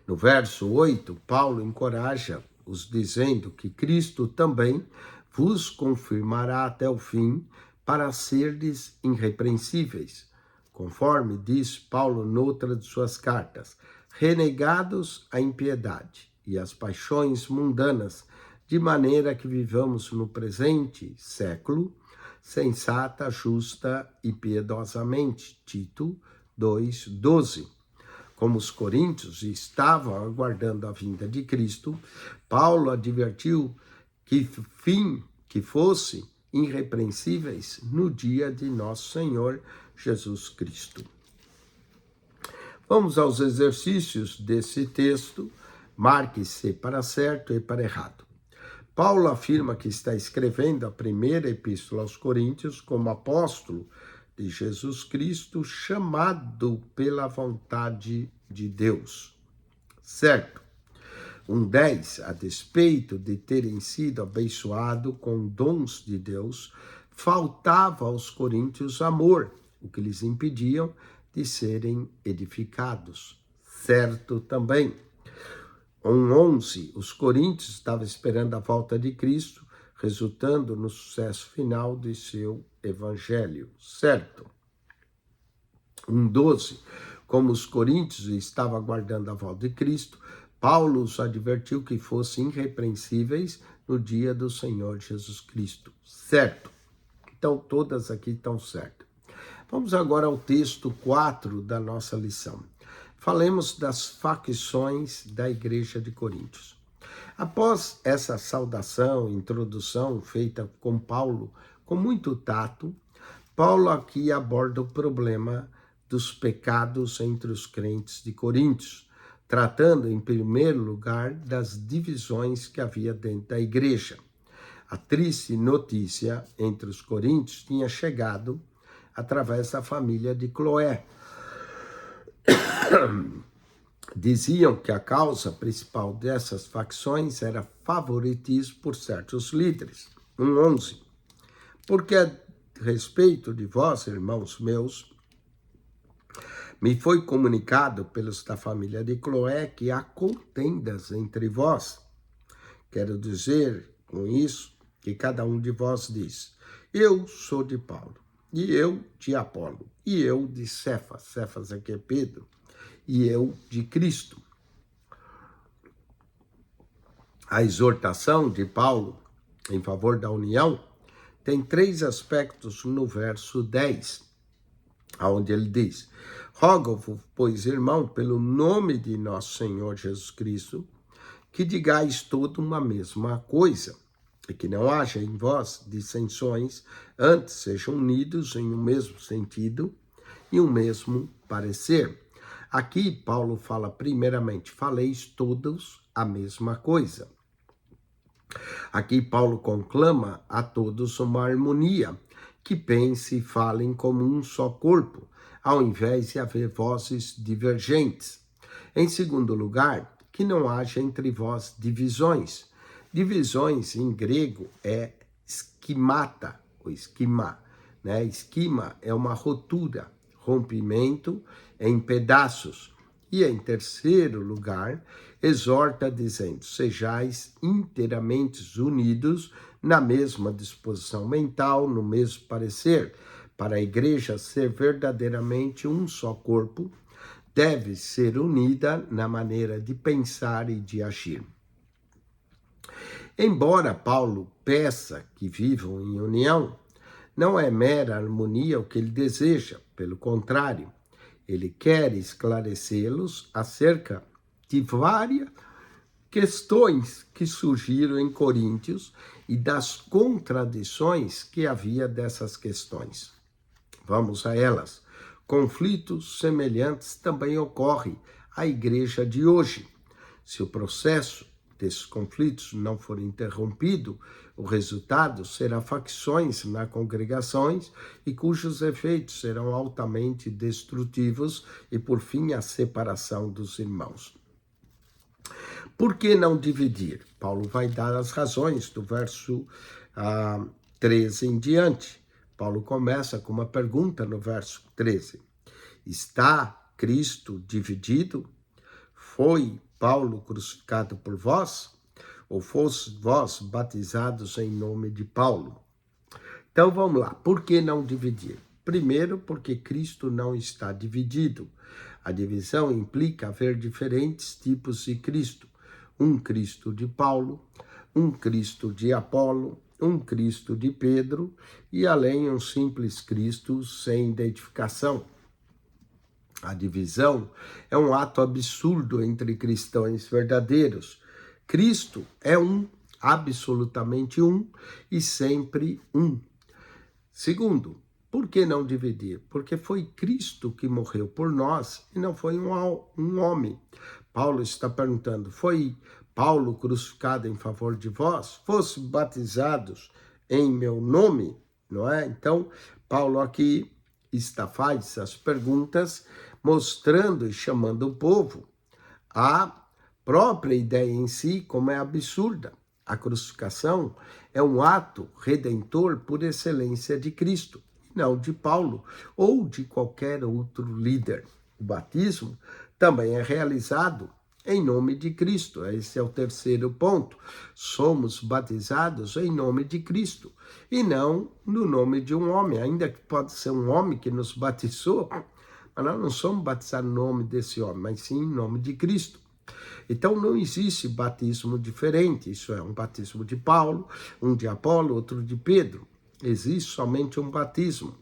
No verso 8, Paulo encoraja-os dizendo que Cristo também vos confirmará até o fim para serdes irrepreensíveis, conforme diz Paulo noutra de suas cartas, renegados a impiedade e as paixões mundanas, de maneira que vivamos no presente século, sensata, justa e piedosamente. Tito 2:12. Como os coríntios estavam aguardando a vinda de Cristo, Paulo advertiu que fossem irrepreensíveis no dia de nosso Senhor Jesus Cristo. Vamos aos exercícios desse texto. Marque-se para certo e para errado. Paulo afirma que está escrevendo a primeira epístola aos Coríntios como apóstolo de Jesus Cristo, chamado pela vontade de Deus. Certo? 1:10, a despeito de terem sido abençoados com dons de Deus, faltava aos coríntios amor, o que lhes impediam de serem edificados. Certo também. 1:11, os coríntios estavam esperando a volta de Cristo, resultando no sucesso final de seu evangelho, certo? 1:12, como os coríntios estavam aguardando a volta de Cristo, Paulo os advertiu que fossem irrepreensíveis no dia do Senhor Jesus Cristo, certo? Então, todas aqui estão certas. Vamos agora ao texto 4 da nossa lição. Falemos das facções da igreja de Coríntios. Após essa saudação, introdução feita com Paulo, com muito tato, Paulo aqui aborda o problema dos pecados entre os crentes de Coríntios, tratando em primeiro lugar das divisões que havia dentro da igreja. A triste notícia entre os coríntios tinha chegado através da família de Cloé. Diziam que a causa principal dessas facções era favoritismo por certos líderes. 1:11. Porque a respeito de vós, irmãos meus, me foi comunicado pelos da família de Cloé que há contendas entre vós. Quero dizer com isso que cada um de vós diz: eu sou de Paulo, e eu de Apolo, e eu de Cefas, Cefas aqui é Pedro, e eu de Cristo. A exortação de Paulo em favor da união tem 3 aspectos no verso 10, onde ele diz: rogo-vos, pois, irmão, pelo nome de nosso Senhor Jesus Cristo, que digais toda uma mesma coisa, e que não haja em vós dissensões, antes sejam unidos em um mesmo sentido e um mesmo parecer. Aqui Paulo fala primeiramente, faleis todos a mesma coisa. Aqui Paulo conclama a todos uma harmonia, que pense e falem como um só corpo, ao invés de haver vozes divergentes. Em segundo lugar, que não haja entre vós divisões. Divisões em grego é esquimata, ou esquima, né? Esquima é uma rotura, rompimento em pedaços. E em terceiro lugar, exorta dizendo: sejais inteiramente unidos na mesma disposição mental, no mesmo parecer. Para a igreja ser verdadeiramente um só corpo, deve ser unida na maneira de pensar e de agir. Embora Paulo peça que vivam em união, não é mera harmonia o que ele deseja, pelo contrário, ele quer esclarecê-los acerca de várias questões que surgiram em Coríntios e das contradições que havia dessas questões. Vamos a elas. Conflitos semelhantes também ocorrem à igreja de hoje. Se o processo desses conflitos não for interrompido, o resultado será facções nas congregações e cujos efeitos serão altamente destrutivos e, por fim, a separação dos irmãos. Por que não dividir? Paulo vai dar as razões do verso 13 em diante. Paulo começa com uma pergunta no verso 13. Está Cristo dividido? Foi Paulo crucificado por vós? Ou fosse vós batizados em nome de Paulo? Então vamos lá, por que não dividir? Primeiro, porque Cristo não está dividido. A divisão implica haver diferentes tipos de Cristo. Um Cristo de Paulo, um Cristo de Apolo, um Cristo de Pedro e além um simples Cristo sem identificação. A divisão é um ato absurdo entre cristãos verdadeiros. Cristo é um, absolutamente um e sempre um. Segundo, por que não dividir? Porque foi Cristo que morreu por nós e não foi um homem. Paulo está perguntando, foi Paulo crucificado em favor de vós? Fosse batizados em meu nome? Não é? Então, Paulo aqui faz as perguntas, mostrando e chamando o povo a própria ideia em si como é absurda. A crucificação é um ato redentor por excelência de Cristo, e não de Paulo ou de qualquer outro líder. O batismo também é realizado em nome de Cristo. Esse é o terceiro ponto. Somos batizados em nome de Cristo e não no nome de um homem, ainda que pode ser um homem que nos batizou, mas nós não somos batizados no nome desse homem, mas sim em nome de Cristo. Então não existe batismo diferente, isso é um batismo de Paulo, um de Apolo, outro de Pedro. Existe somente um batismo,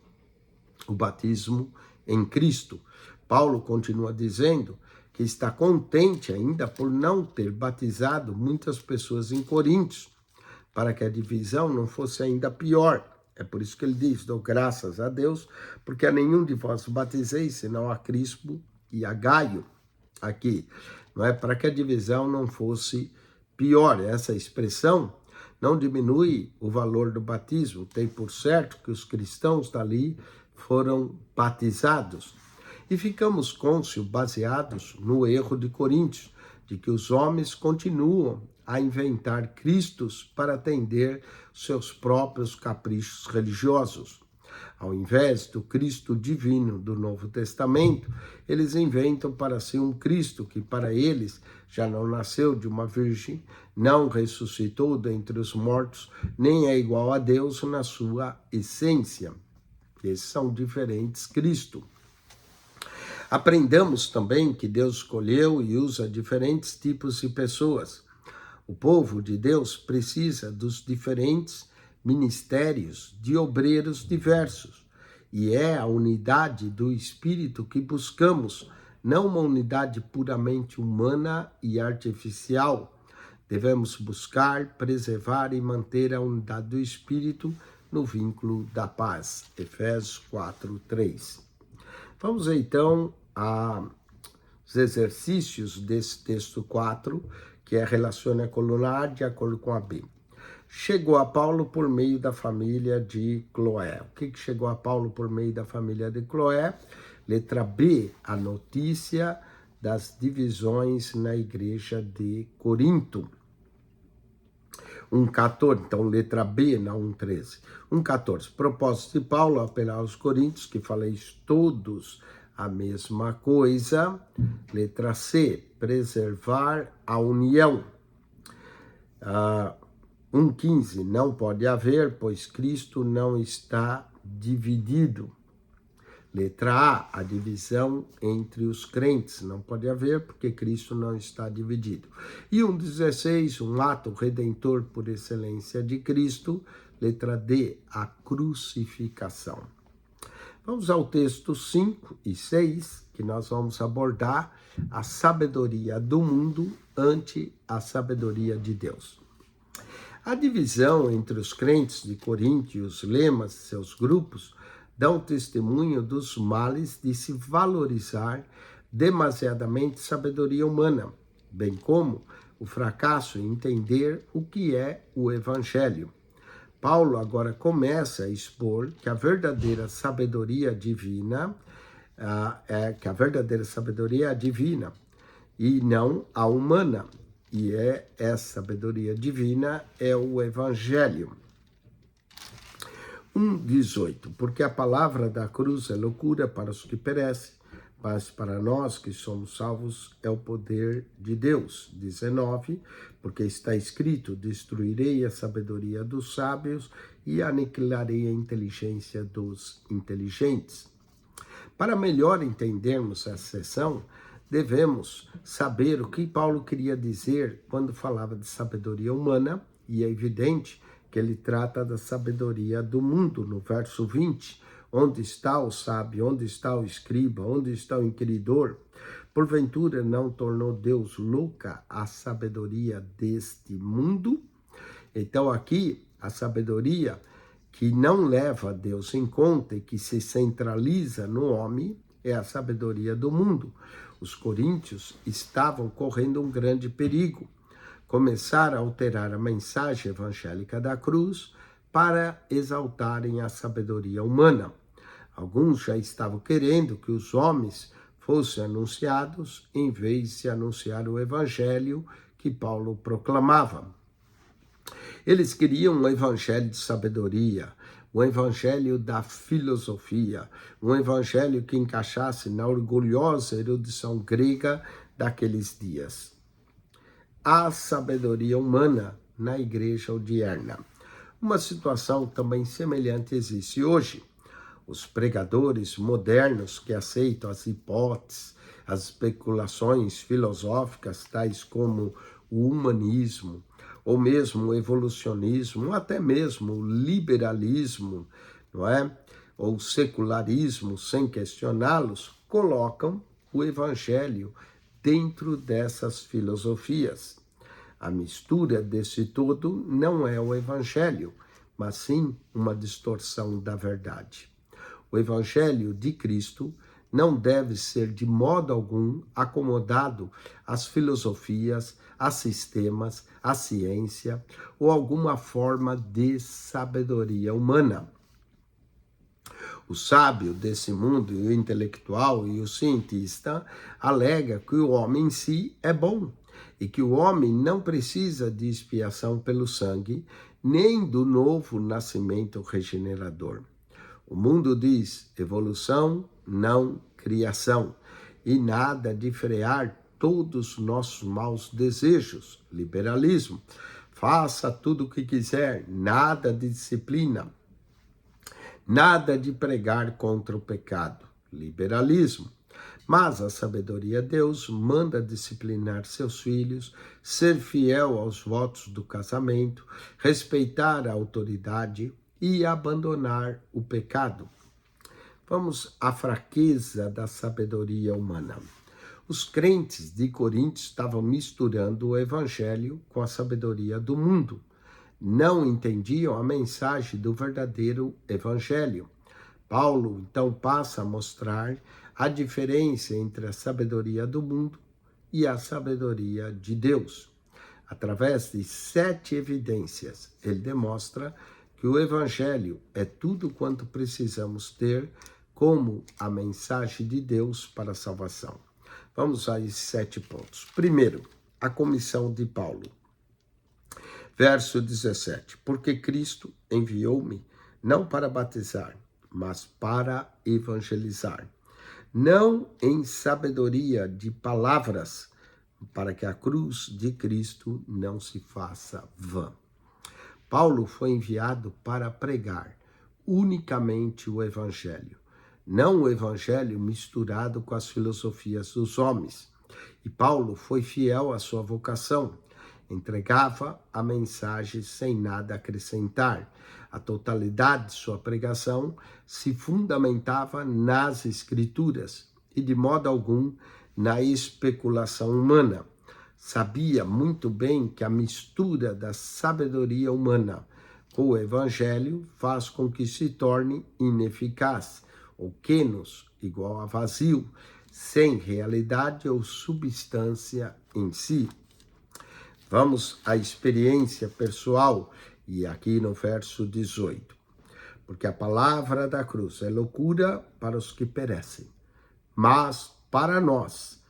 o batismo em Cristo. Paulo continua dizendo que está contente ainda por não ter batizado muitas pessoas em Coríntios, para que a divisão não fosse ainda pior. É por isso que ele diz, dou graças a Deus, porque a nenhum de vós batizei, senão a Crispo e a Gaio, aqui, não é? Para que a divisão não fosse pior. Essa expressão não diminui o valor do batismo, tem por certo que os cristãos dali foram batizados. E ficamos cônscio baseados no erro de Coríntios, de que os homens continuam a inventar cristos para atender seus próprios caprichos religiosos. Ao invés do Cristo divino do Novo Testamento, eles inventam para si um Cristo que para eles já não nasceu de uma virgem, não ressuscitou dentre os mortos, nem é igual a Deus na sua essência. Esses são diferentes Cristo. Aprendamos também que Deus escolheu e usa diferentes tipos de pessoas. O povo de Deus precisa dos diferentes ministérios de obreiros diversos. E é a unidade do Espírito que buscamos, não uma unidade puramente humana e artificial. Devemos buscar, preservar e manter a unidade do Espírito no vínculo da paz. Efésios 4:3. Vamos então aos exercícios desse texto 4, que relaciona a coluna A de acordo com a B. Chegou a Paulo por meio da família de Cloé. O que chegou a Paulo por meio da família de Cloé? Letra B, a notícia das divisões na igreja de Corinto. 1,14, então letra B na 1,13. 1,14, propósito de Paulo apelar aos coríntios, que faleis todos a mesma coisa. Letra C, preservar a união. 1,15, não pode haver, pois Cristo não está dividido. Letra A, a divisão entre os crentes. Não pode haver, porque Cristo não está dividido. E 1,16, um ato redentor por excelência de Cristo. Letra D, a crucificação. Vamos ao texto 5 e 6, que nós vamos abordar a sabedoria do mundo ante a sabedoria de Deus. A divisão entre os crentes de Corinto e os lemas de seus grupos dão testemunho dos males de se valorizar demasiadamente sabedoria humana, bem como o fracasso em entender o que é o Evangelho. Paulo agora começa a expor que a verdadeira sabedoria divina é a divina e não a humana. E essa sabedoria divina é o Evangelho. 1,18, porque a palavra da cruz é loucura para os que perecem, mas para nós que somos salvos é o poder de Deus. 19, porque está escrito, destruirei a sabedoria dos sábios e aniquilarei a inteligência dos inteligentes. Para melhor entendermos essa seção, devemos saber o que Paulo queria dizer quando falava de sabedoria humana, e é evidente que ele trata da sabedoria do mundo, no verso 20, onde está o sábio, onde está o escriba, onde está o inquiridor? Porventura não tornou Deus louca a sabedoria deste mundo? Então aqui, a sabedoria que não leva Deus em conta e que se centraliza no homem é a sabedoria do mundo. Os coríntios estavam correndo um grande perigo. Começar a alterar a mensagem evangélica da cruz para exaltarem a sabedoria humana. Alguns já estavam querendo que os homens fossem anunciados em vez de anunciar o evangelho que Paulo proclamava. Eles queriam um evangelho de sabedoria, um evangelho da filosofia, um evangelho que encaixasse na orgulhosa erudição grega daqueles dias. A sabedoria humana na igreja odierna. Uma situação também semelhante existe hoje. Os pregadores modernos que aceitam as hipóteses, as especulações filosóficas, tais como o humanismo, ou mesmo o evolucionismo, ou até mesmo o liberalismo, não é? Ou o secularismo, sem questioná-los, colocam o evangelho dentro dessas filosofias. A mistura desse todo não é o evangelho, mas sim uma distorção da verdade. O evangelho de Cristo não deve ser de modo algum acomodado às filosofias, a sistemas, à ciência ou alguma forma de sabedoria humana. O sábio desse mundo, o intelectual e o cientista alega que o homem em si é bom e que o homem não precisa de expiação pelo sangue, nem do novo nascimento regenerador. O mundo diz evolução, não criação, e nada de frear todos os nossos maus desejos. Liberalismo. Faça tudo o que quiser, nada de disciplina, nada de pregar contra o pecado. Liberalismo. Mas a sabedoria de Deus manda disciplinar seus filhos, ser fiel aos votos do casamento, respeitar a autoridade e abandonar o pecado. Vamos à fraqueza da sabedoria humana. Os crentes de Corinto estavam misturando o evangelho com a sabedoria do mundo. Não entendiam a mensagem do verdadeiro evangelho. Paulo, então, passa a mostrar a diferença entre a sabedoria do mundo e a sabedoria de Deus. Através de 7 evidências, ele demonstra que o evangelho é tudo quanto precisamos ter como a mensagem de Deus para a salvação. Vamos a esses 7 pontos. Primeiro, a comissão de Paulo. Verso 17. Porque Cristo enviou-me não para batizar, mas para evangelizar. Não em sabedoria de palavras, para que a cruz de Cristo não se faça vã. Paulo foi enviado para pregar unicamente o evangelho, não o evangelho misturado com as filosofias dos homens. E Paulo foi fiel à sua vocação, entregava a mensagem sem nada acrescentar. A totalidade de sua pregação se fundamentava nas Escrituras e de modo algum na especulação humana. Sabia muito bem que a mistura da sabedoria humana com o Evangelho faz com que se torne ineficaz, ou kenos, igual a vazio, sem realidade ou substância em si. Vamos à experiência pessoal, e aqui no verso 18. Porque a palavra da cruz é loucura para os que perecem, mas para nós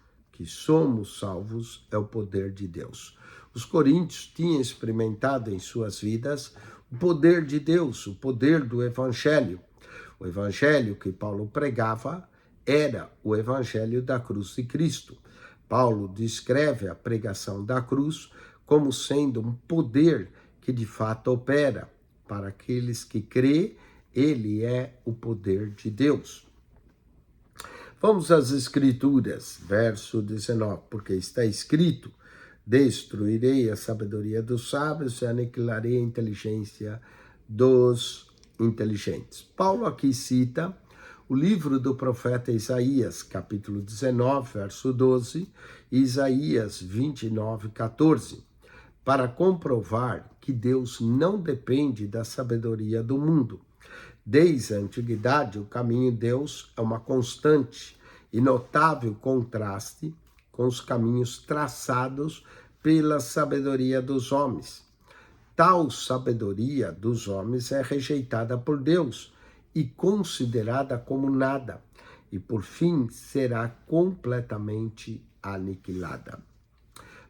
que somos salvos é o poder de Deus. Os coríntios tinham experimentado em suas vidas o poder de Deus, o poder do evangelho. O evangelho que Paulo pregava era o evangelho da cruz de Cristo. Paulo descreve a pregação da cruz como sendo um poder que de fato opera. Para aqueles que crêem, ele é o poder de Deus. Vamos às Escrituras, verso 19, porque está escrito: destruirei a sabedoria dos sábios e aniquilarei a inteligência dos inteligentes. Paulo aqui cita o livro do profeta Isaías, capítulo 19, verso 12, e Isaías 29, 14, para comprovar que Deus não depende da sabedoria do mundo. Desde a antiguidade, o caminho de Deus é uma constante e notável contraste com os caminhos traçados pela sabedoria dos homens. Tal sabedoria dos homens é rejeitada por Deus e considerada como nada, e por fim será completamente aniquilada.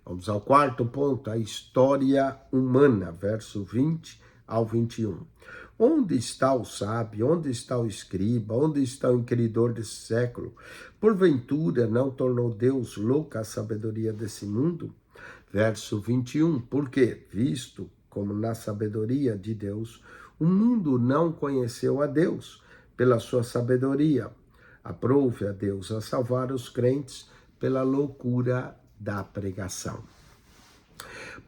Vamos ao quarto ponto, a história humana, verso 20 ao 21. Onde está o sábio? Onde está o escriba? Onde está o inquiridor desse século? Porventura não tornou Deus louca a sabedoria desse mundo? Verso 21. Porque, visto como na sabedoria de Deus, o mundo não conheceu a Deus pela sua sabedoria, aprove a Deus a salvar os crentes pela loucura da pregação.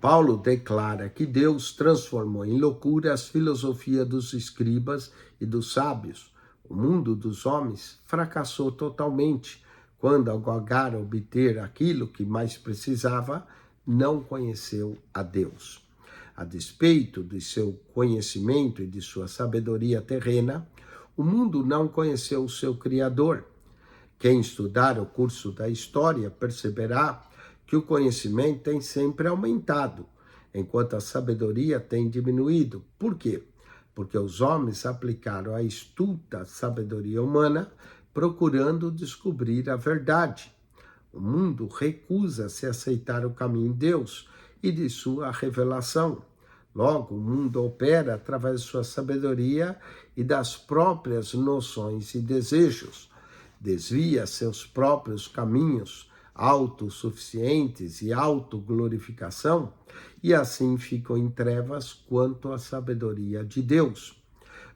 Paulo declara que Deus transformou em loucura as filosofias dos escribas e dos sábios. O mundo dos homens fracassou totalmente quando, ao galgar obter aquilo que mais precisava, não conheceu a Deus. A despeito de seu conhecimento e de sua sabedoria terrena, o mundo não conheceu o seu Criador. Quem estudar o curso da história perceberá que o conhecimento tem sempre aumentado, enquanto a sabedoria tem diminuído. Por quê? Porque os homens aplicaram a astuta sabedoria humana procurando descobrir a verdade. O mundo recusa-se a aceitar o caminho de Deus e de sua revelação. Logo, o mundo opera através de sua sabedoria e das próprias noções e desejos. Desvia seus próprios caminhos autossuficientes e autoglorificação, e assim ficam em trevas quanto à sabedoria de Deus.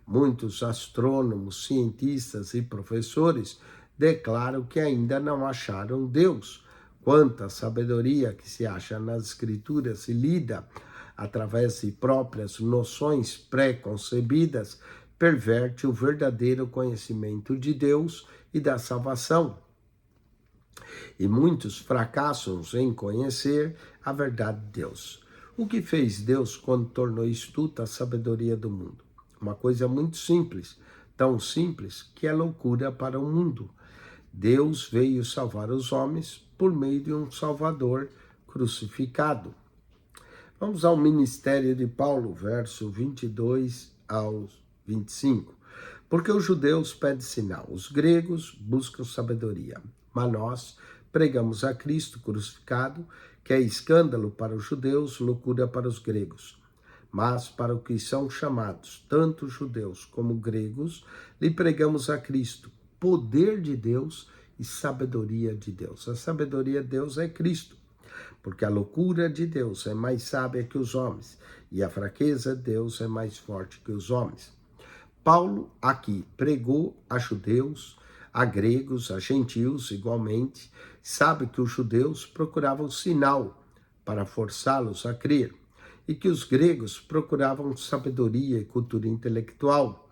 Muitos astrônomos, cientistas e professores declaram que ainda não acharam Deus. Quanta sabedoria que se acha nas Escrituras e lida através de próprias noções pré-concebidas, perverte o verdadeiro conhecimento de Deus e da salvação. E muitos fracassam em conhecer a verdade de Deus. O que fez Deus quando tornou estúta a sabedoria do mundo? Uma coisa muito simples, tão simples que é loucura para o mundo. Deus veio salvar os homens por meio de um Salvador crucificado. Vamos ao ministério de Paulo, verso 22 ao 25. Porque os judeus pedem sinal, os gregos buscam sabedoria, mas nós pregamos a Cristo crucificado, que é escândalo para os judeus, loucura para os gregos. Mas para os que são chamados, tanto judeus como gregos, lhe pregamos a Cristo, poder de Deus e sabedoria de Deus. A sabedoria de Deus é Cristo, porque a loucura de Deus é mais sábia que os homens, e a fraqueza de Deus é mais forte que os homens. Paulo aqui pregou a judeus, a gregos, a gentios igualmente. Sabe que os judeus procuravam sinal para forçá-los a crer, e que os gregos procuravam sabedoria e cultura intelectual.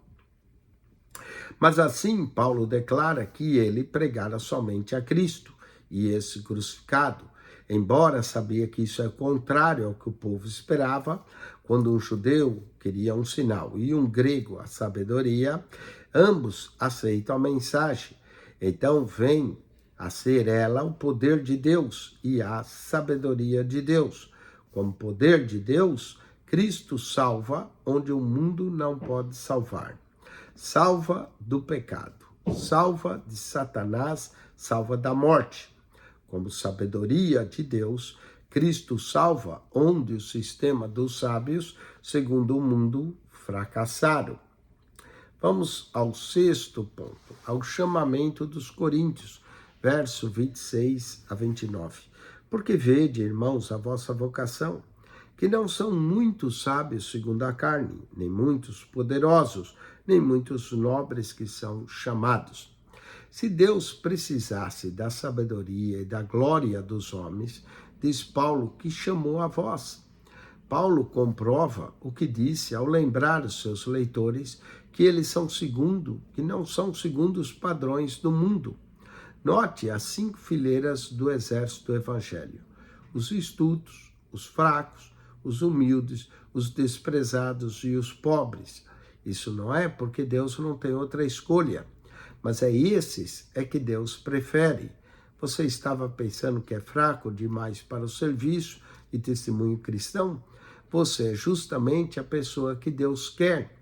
Mas assim Paulo declara que ele pregara somente a Cristo e esse crucificado, embora sabia que isso é contrário ao que o povo esperava. Quando um judeu queria um sinal e um grego a sabedoria, ambos aceitam a mensagem. Então vem a ser ela o poder de Deus e a sabedoria de Deus. Como poder de Deus, Cristo salva onde o mundo não pode salvar. Salva do pecado, salva de Satanás, salva da morte. Como sabedoria de Deus, Cristo salva onde o sistema dos sábios, segundo o mundo, fracassaram. Vamos ao 6º ponto, ao chamamento dos coríntios, verso 26 a 29. Porque vede, irmãos, a vossa vocação, que não são muitos sábios segundo a carne, nem muitos poderosos, nem muitos nobres que são chamados. Se Deus precisasse da sabedoria e da glória dos homens, diz Paulo que chamou a vós. Paulo comprova o que disse ao lembrar os seus leitores que eles são que não são segundo os padrões do mundo. Note as 5 fileiras do exército do evangelho: os estultos, os fracos, os humildes, os desprezados e os pobres. Isso não é porque Deus não tem outra escolha, mas esses que Deus prefere. Você estava pensando que é fraco demais para o serviço e testemunho cristão? Você é justamente a pessoa que Deus quer.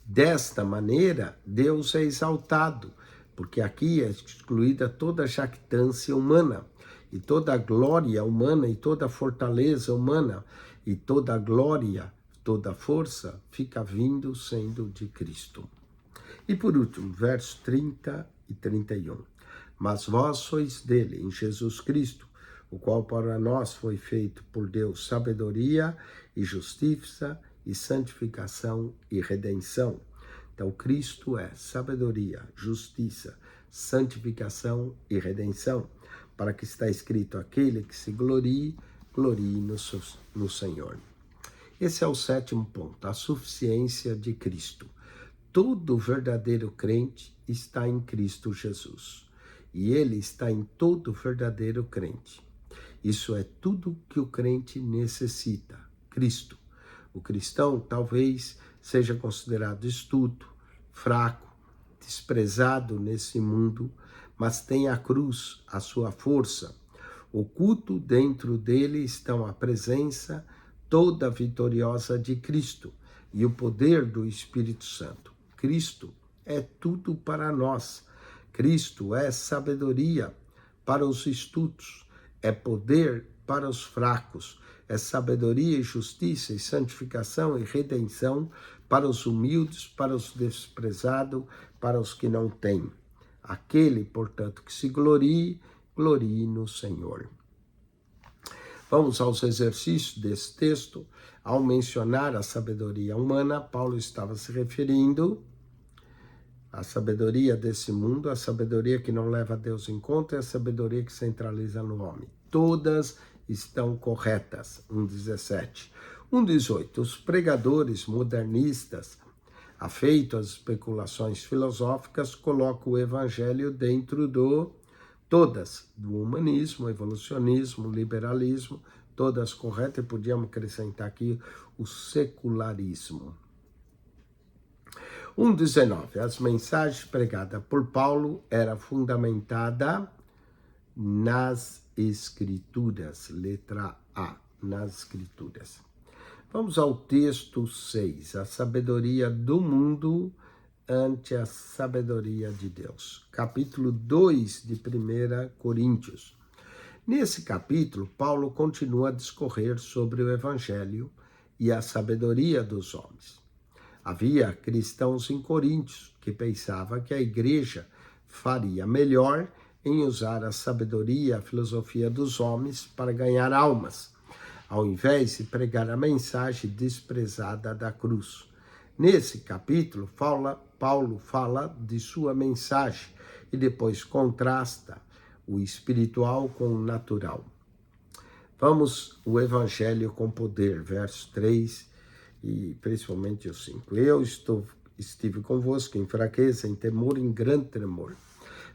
Desta maneira, Deus é exaltado, porque aqui é excluída toda jactância humana, e toda glória humana, e toda fortaleza humana, e toda glória, toda força fica vindo sendo de Cristo. E por último, versos 30 e 31. Mas vós sois dele, em Jesus Cristo, o qual para nós foi feito por Deus sabedoria e justiça e santificação e redenção. Então, Cristo é sabedoria, justiça, santificação e redenção, para que está escrito: aquele que se glorie, glorie no Senhor. Esse é o 7º ponto, a suficiência de Cristo. Todo verdadeiro crente está em Cristo Jesus, e ele está em todo verdadeiro crente. Isso é tudo que o crente necessita, Cristo. O cristão talvez seja considerado estúpido, fraco, desprezado nesse mundo, mas tem a cruz, a sua força. Oculto dentro dele estão a presença toda vitoriosa de Cristo e o poder do Espírito Santo. Cristo é tudo para nós. Cristo é sabedoria para os estultos, é poder para os fracos, é sabedoria e justiça e santificação e redenção para os humildes, para os desprezados, para os que não têm. Aquele, portanto, que se glorie, glorie no Senhor. Vamos aos exercícios desse texto. Ao mencionar a sabedoria humana, Paulo estava se referindo à sabedoria desse mundo, a sabedoria que não leva a Deus em conta, e a sabedoria que centraliza no homem. Todas estão corretas. 1,17. 1,18. Os pregadores modernistas, afeitos às especulações filosóficas, colocam o evangelho dentro do humanismo, evolucionismo, liberalismo, todas corretas, e podíamos acrescentar aqui o secularismo. 1,19. As mensagens pregadas por Paulo eram fundamentadas nas Escrituras, letra A, nas Escrituras. Vamos ao texto 6, a sabedoria do mundo ante a sabedoria de Deus. Capítulo 2 de 1 Coríntios. Nesse capítulo, Paulo continua a discorrer sobre o Evangelho e a sabedoria dos homens. Havia cristãos em Coríntios que pensavam que a igreja faria melhor em usar a sabedoria e a filosofia dos homens para ganhar almas, ao invés de pregar a mensagem desprezada da cruz. Nesse capítulo, Paulo fala de sua mensagem e depois contrasta o espiritual com o natural. Vamos o Evangelho com poder, verso 3 e principalmente o 5. Eu estive convosco em fraqueza, em temor, em grande tremor.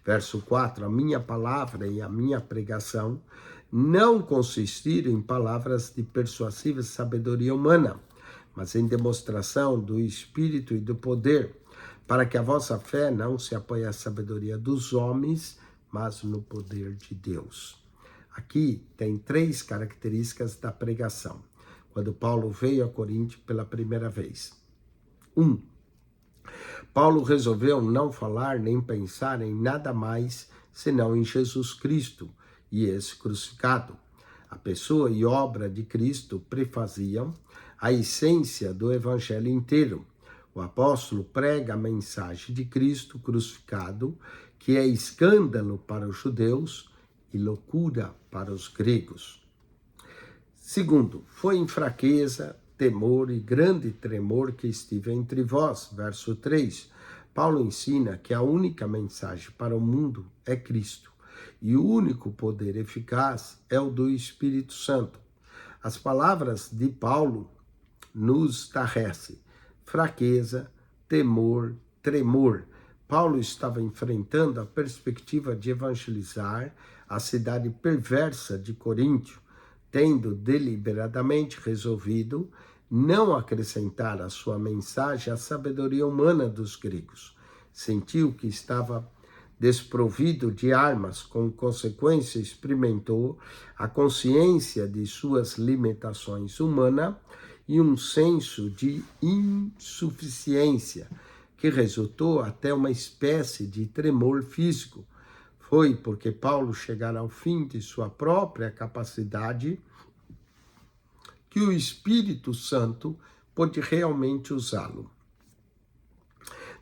Verso 4, a minha palavra e a minha pregação não consistiram em palavras de persuasiva sabedoria humana, mas em demonstração do Espírito e do poder, para que a vossa fé não se apoie à sabedoria dos homens, mas no poder de Deus. Aqui tem 3 características da pregação, quando Paulo veio a Corinto pela primeira vez. 1. Paulo resolveu não falar nem pensar em nada mais senão em Jesus Cristo e esse crucificado. A pessoa e obra de Cristo prefaziam a essência do evangelho inteiro. O apóstolo prega a mensagem de Cristo crucificado, que é escândalo para os judeus e loucura para os gregos. 2, foi em fraqueza, temor e grande tremor que estive entre vós. Verso 3, Paulo ensina que a única mensagem para o mundo é Cristo e o único poder eficaz é o do Espírito Santo. As palavras de Paulo nos estarrecem: fraqueza, temor, tremor. Paulo estava enfrentando a perspectiva de evangelizar a cidade perversa de Coríntio, tendo deliberadamente resolvido não acrescentar à sua mensagem a sabedoria humana dos gregos. Sentiu que estava desprovido de armas, com consequência experimentou a consciência de suas limitações humanas e um senso de insuficiência, que resultou até uma espécie de tremor físico. Foi porque Paulo chegara ao fim de sua própria capacidade que o Espírito Santo pôde realmente usá-lo.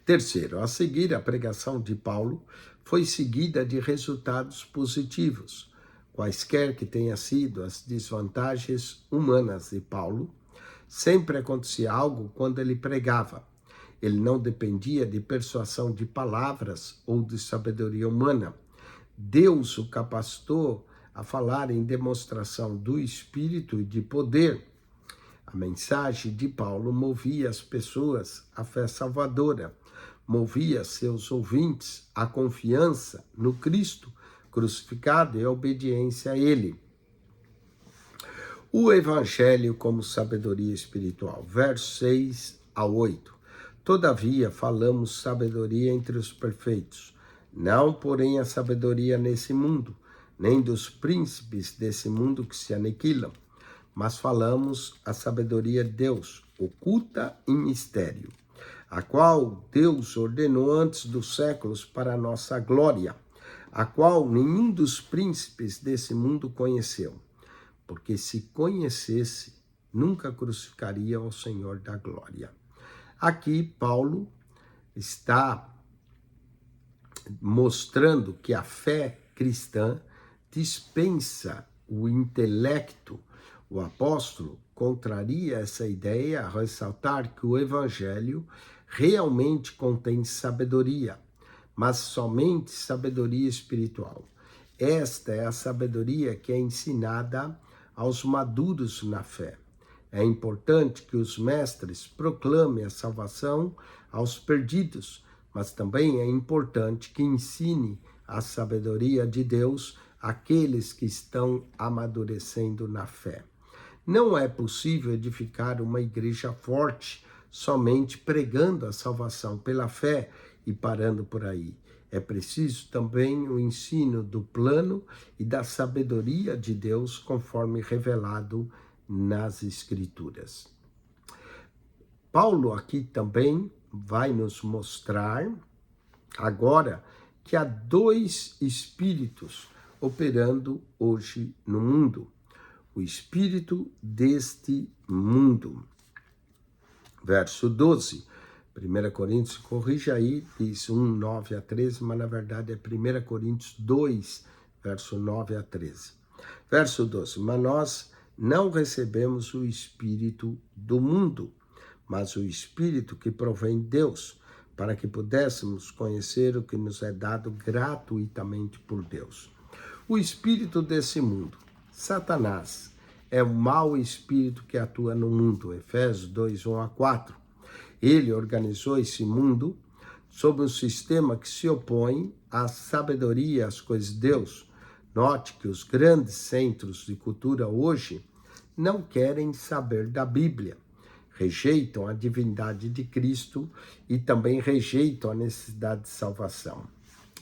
3, a seguir, a pregação de Paulo foi seguida de resultados positivos. Quaisquer que tenham sido as desvantagens humanas de Paulo, sempre acontecia algo quando ele pregava. Ele não dependia de persuasão de palavras ou de sabedoria humana. Deus o capacitou a falar em demonstração do Espírito e de poder. A mensagem de Paulo movia as pessoas à fé salvadora, movia seus ouvintes à confiança no Cristo crucificado e à obediência a Ele. O Evangelho como sabedoria espiritual, versos 6 a 8. Todavia falamos sabedoria entre os perfeitos, não porém a sabedoria nesse mundo, nem dos príncipes desse mundo que se aniquilam, mas falamos a sabedoria de Deus, oculta em mistério, a qual Deus ordenou antes dos séculos para a nossa glória, a qual nenhum dos príncipes desse mundo conheceu. porque se conhecesse, nunca crucificaria o Senhor da glória. Aqui, Paulo está mostrando que a fé cristã dispensa o intelecto. O apóstolo contraria essa ideia a ressaltar que o evangelho realmente contém sabedoria, mas somente sabedoria espiritual. Esta é a sabedoria que é ensinada aos maduros na fé. É importante que os mestres proclamem a salvação aos perdidos, mas também é importante que ensine a sabedoria de Deus àqueles que estão amadurecendo na fé. Não é possível edificar uma igreja forte somente pregando a salvação pela fé e parando por aí. É preciso também o ensino do plano e da sabedoria de Deus conforme revelado nas Escrituras. Paulo aqui também vai nos mostrar agora que há dois espíritos operando hoje no mundo. O espírito deste mundo. Verso 12. 1 Coríntios, corrija aí, diz 1, 9 a 13, mas na verdade é 1 Coríntios 2, verso 9 a 13. Verso 12. Mas nós não recebemos o espírito do mundo, mas o espírito que provém de Deus, para que pudéssemos conhecer o que nos é dado gratuitamente por Deus. O espírito desse mundo, Satanás, é o mau espírito que atua no mundo, Efésios 2, 1 a 4. Ele organizou esse mundo sob um sistema que se opõe à sabedoria e às coisas de Deus. Note que os grandes centros de cultura hoje não querem saber da Bíblia, rejeitam a divindade de Cristo e também rejeitam a necessidade de salvação.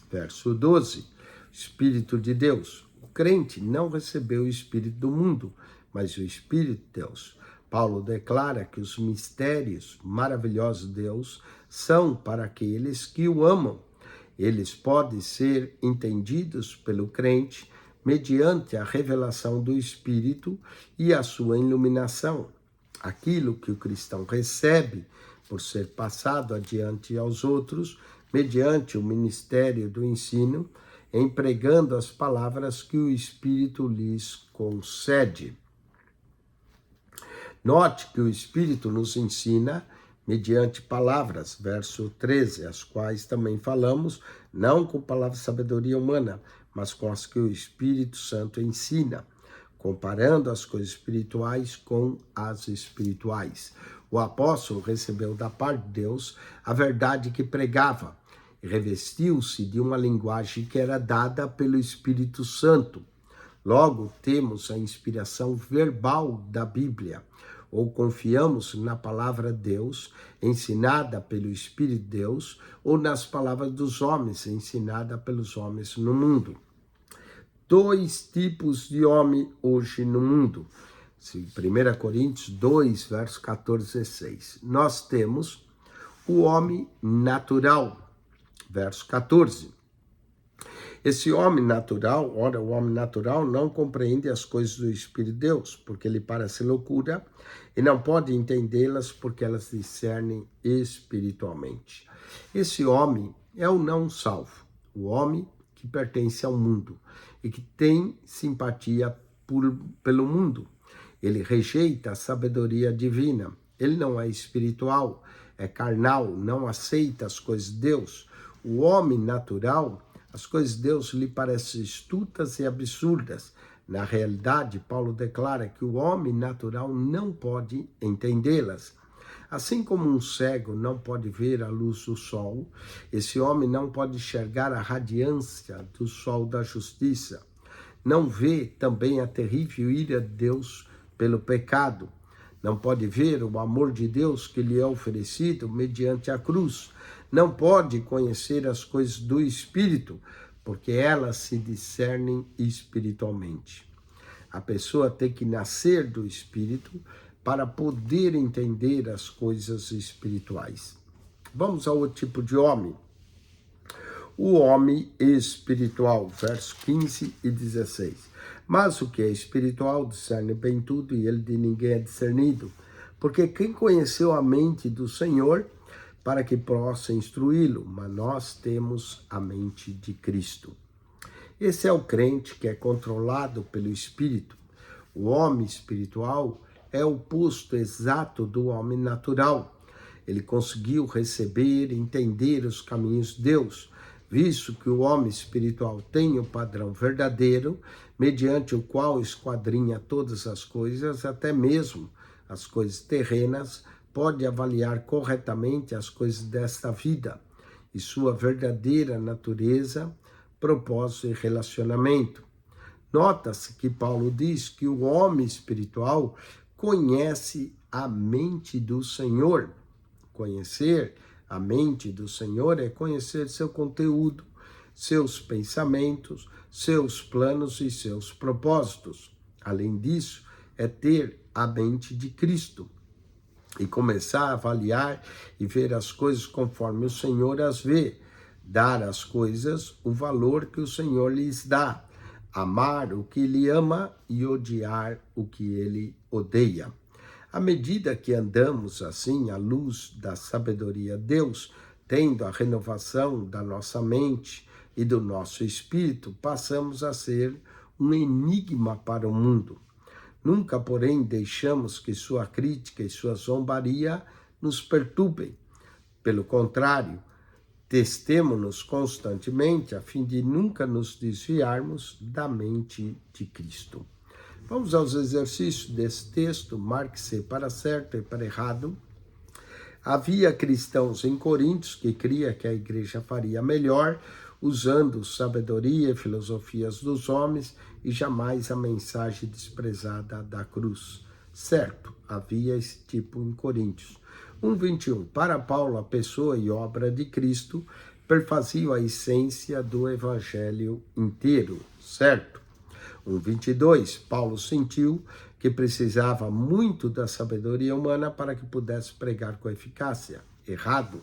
Verso 12, Espírito de Deus. O crente não recebeu o Espírito do mundo, mas o Espírito de Deus. Paulo declara que os mistérios maravilhosos de Deus são para aqueles que o amam. Eles podem ser entendidos pelo crente mediante a revelação do Espírito e a sua iluminação. Aquilo que o cristão recebe por ser passado adiante aos outros, mediante o ministério do ensino, empregando as palavras que o Espírito lhes concede. Note que o Espírito nos ensina mediante palavras, verso 13, as quais também falamos, não com palavras de sabedoria humana, mas com as que o Espírito Santo ensina, comparando as coisas espirituais com as espirituais. O apóstolo recebeu da parte de Deus a verdade que pregava e revestiu-se de uma linguagem que era dada pelo Espírito Santo. Logo, temos a inspiração verbal da Bíblia, ou confiamos na palavra de Deus, ensinada pelo Espírito de Deus, ou nas palavras dos homens, ensinada pelos homens no mundo. Dois tipos de homem hoje no mundo. 1 Coríntios 2, versos 14 e 16. Nós temos o homem natural, verso 14. Esse homem natural, ora, o homem natural não compreende as coisas do Espírito de Deus, porque lhe parece loucura, e não pode entendê-las porque elas discernem espiritualmente. Esse homem é o não salvo, o homem que pertence ao mundo e que tem simpatia pelo mundo. Ele rejeita a sabedoria divina, ele não é espiritual, é carnal, não aceita as coisas de Deus. O homem natural, as coisas de Deus lhe parecem astutas e absurdas. Na realidade, Paulo declara que o homem natural não pode entendê-las. Assim como um cego não pode ver a luz do sol, esse homem não pode enxergar a radiância do sol da justiça. Não vê também a terrível ira de Deus pelo pecado. Não pode ver o amor de Deus que lhe é oferecido mediante a cruz. Não pode conhecer as coisas do Espírito, porque elas se discernem espiritualmente. A pessoa tem que nascer do Espírito para poder entender as coisas espirituais. Vamos ao outro tipo de homem. O homem espiritual, versos 15 e 16. Mas o que é espiritual discerne bem tudo, e ele de ninguém é discernido. Porque quem conheceu a mente do Senhor para que possa instruí-lo? Mas nós temos a mente de Cristo. Esse é o crente que é controlado pelo Espírito. O homem espiritual é o oposto exato do homem natural. Ele conseguiu receber e entender os caminhos de Deus, visto que o homem espiritual tem o padrão verdadeiro, mediante o qual esquadrinha todas as coisas, até mesmo as coisas terrenas, pode avaliar corretamente as coisas desta vida e sua verdadeira natureza, propósito e relacionamento. Nota-se que Paulo diz que o homem espiritual conhece a mente do Senhor. Conhecer a mente do Senhor é conhecer seu conteúdo, seus pensamentos, seus planos e seus propósitos. Além disso, é ter a mente de Cristo e começar a avaliar e ver as coisas conforme o Senhor as vê, dar às coisas o valor que o Senhor lhes dá, amar o que ele ama e odiar o que ele odeia. À medida que andamos assim à luz da sabedoria de Deus, tendo a renovação da nossa mente e do nosso espírito, passamos a ser um enigma para o mundo. Nunca, porém, deixamos que sua crítica e sua zombaria nos perturbem. Pelo contrário, testemo-nos constantemente a fim de nunca nos desviarmos da mente de Cristo. Vamos aos exercícios desse texto, marque-se para certo e para errado. Havia cristãos em Coríntios que cria que a igreja faria melhor, usando sabedoria e filosofias dos homens e jamais a mensagem desprezada da cruz. Certo, havia esse tipo em Coríntios. 1:21. Para Paulo, a pessoa e obra de Cristo perfaziam a essência do evangelho inteiro. Certo. 1:22, Paulo sentiu que precisava muito da sabedoria humana para que pudesse pregar com eficácia. Errado.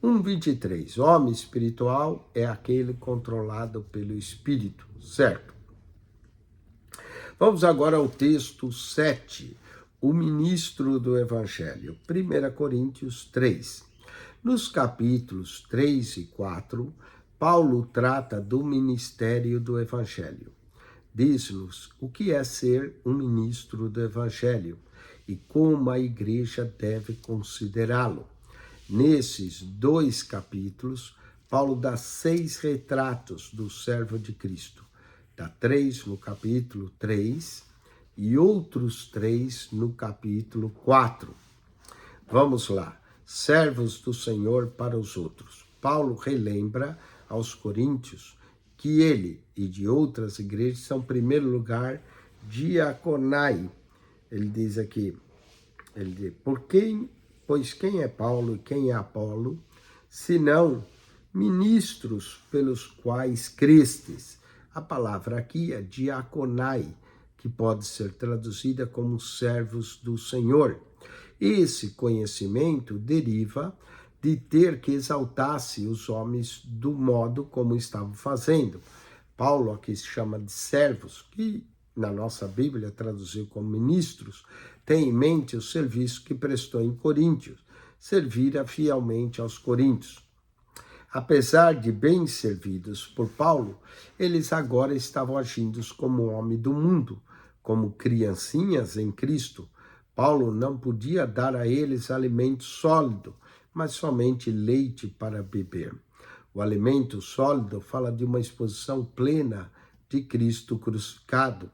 1:23, homem espiritual é aquele controlado pelo Espírito. Certo. Vamos agora ao texto 7, o ministro do Evangelho. 1 Coríntios 3. Nos capítulos 3 e 4, Paulo trata do ministério do Evangelho. Diz-nos o que é ser um ministro do Evangelho e como a igreja deve considerá-lo. Nesses 2 capítulos, Paulo dá 6 retratos do servo de Cristo. Dá 3 no capítulo 3 e outros 3 no capítulo 4. Vamos lá. Servos do Senhor para os outros. Paulo relembra aos coríntios que ele e de outras igrejas são, em primeiro lugar, diaconai. Ele diz aqui, pois quem é Paulo e quem é Apolo, senão ministros pelos quais crestes. A palavra aqui é diaconai, que pode ser traduzida como servos do Senhor. Esse conhecimento deriva de ter que exaltasse os homens do modo como estavam fazendo. Paulo aqui se chama de servos, que na nossa Bíblia traduziu como ministros, tem em mente o serviço que prestou em Coríntios, servira fielmente aos coríntios. Apesar de bem servidos por Paulo, eles agora estavam agindo como homem do mundo, como criancinhas em Cristo. Paulo não podia dar a eles alimento sólido, mas somente leite para beber. O alimento sólido fala de uma exposição plena de Cristo crucificado.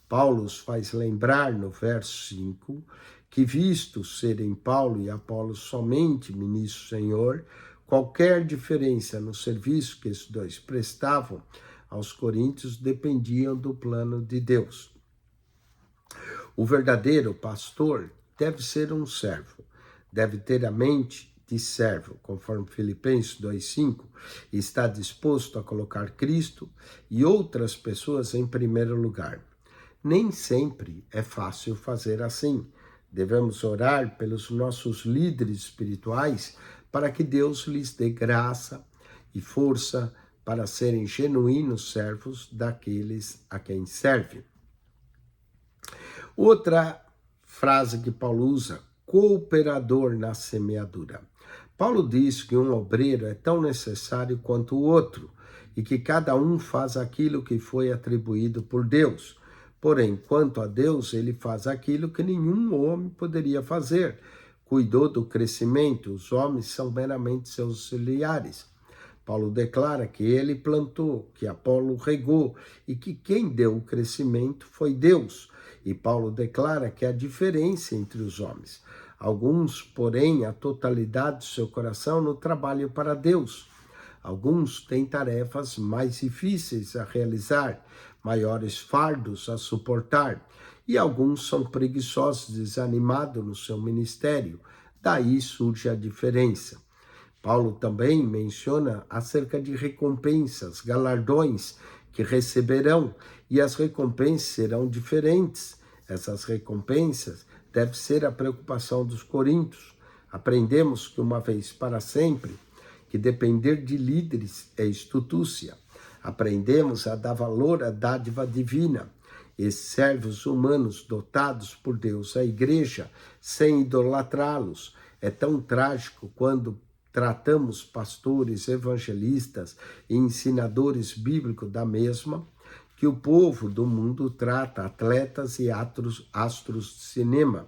Paulo os faz lembrar no verso 5 que, visto serem Paulo e Apolo somente ministros do Senhor, qualquer diferença no serviço que esses dois prestavam aos coríntios dependiam do plano de Deus. O verdadeiro pastor deve ser um servo, deve ter a mente de servo, conforme Filipenses 2:5, e está disposto a colocar Cristo e outras pessoas em primeiro lugar. Nem sempre é fácil fazer assim. Devemos orar pelos nossos líderes espirituais para que Deus lhes dê graça e força para serem genuínos servos daqueles a quem serve. Outra frase que Paulo usa, cooperador na semeadura. Paulo diz que um obreiro é tão necessário quanto o outro e que cada um faz aquilo que foi atribuído por Deus. Porém, quanto a Deus, ele faz aquilo que nenhum homem poderia fazer. Cuidou do crescimento, os homens são meramente seus auxiliares. Paulo declara que ele plantou, que Apolo regou e que quem deu o crescimento foi Deus. E Paulo declara que há diferença entre os homens. Alguns, porém, a totalidade do seu coração no trabalho para Deus. Alguns têm tarefas mais difíceis a realizar, maiores fardos a suportar, e alguns são preguiçosos, desanimados no seu ministério. Daí surge a diferença. Paulo também menciona acerca de recompensas, galardões que receberão, e as recompensas serão diferentes. Essas recompensas devem ser a preocupação dos coríntios. Aprendemos que uma vez para sempre, que depender de líderes é estultúcia. Aprendemos a dar valor à dádiva divina. Esses servos humanos dotados por Deus à igreja, sem idolatrá-los, é tão trágico quando tratamos pastores, evangelistas e ensinadores bíblicos da mesma, que o povo do mundo trata atletas e astros de cinema.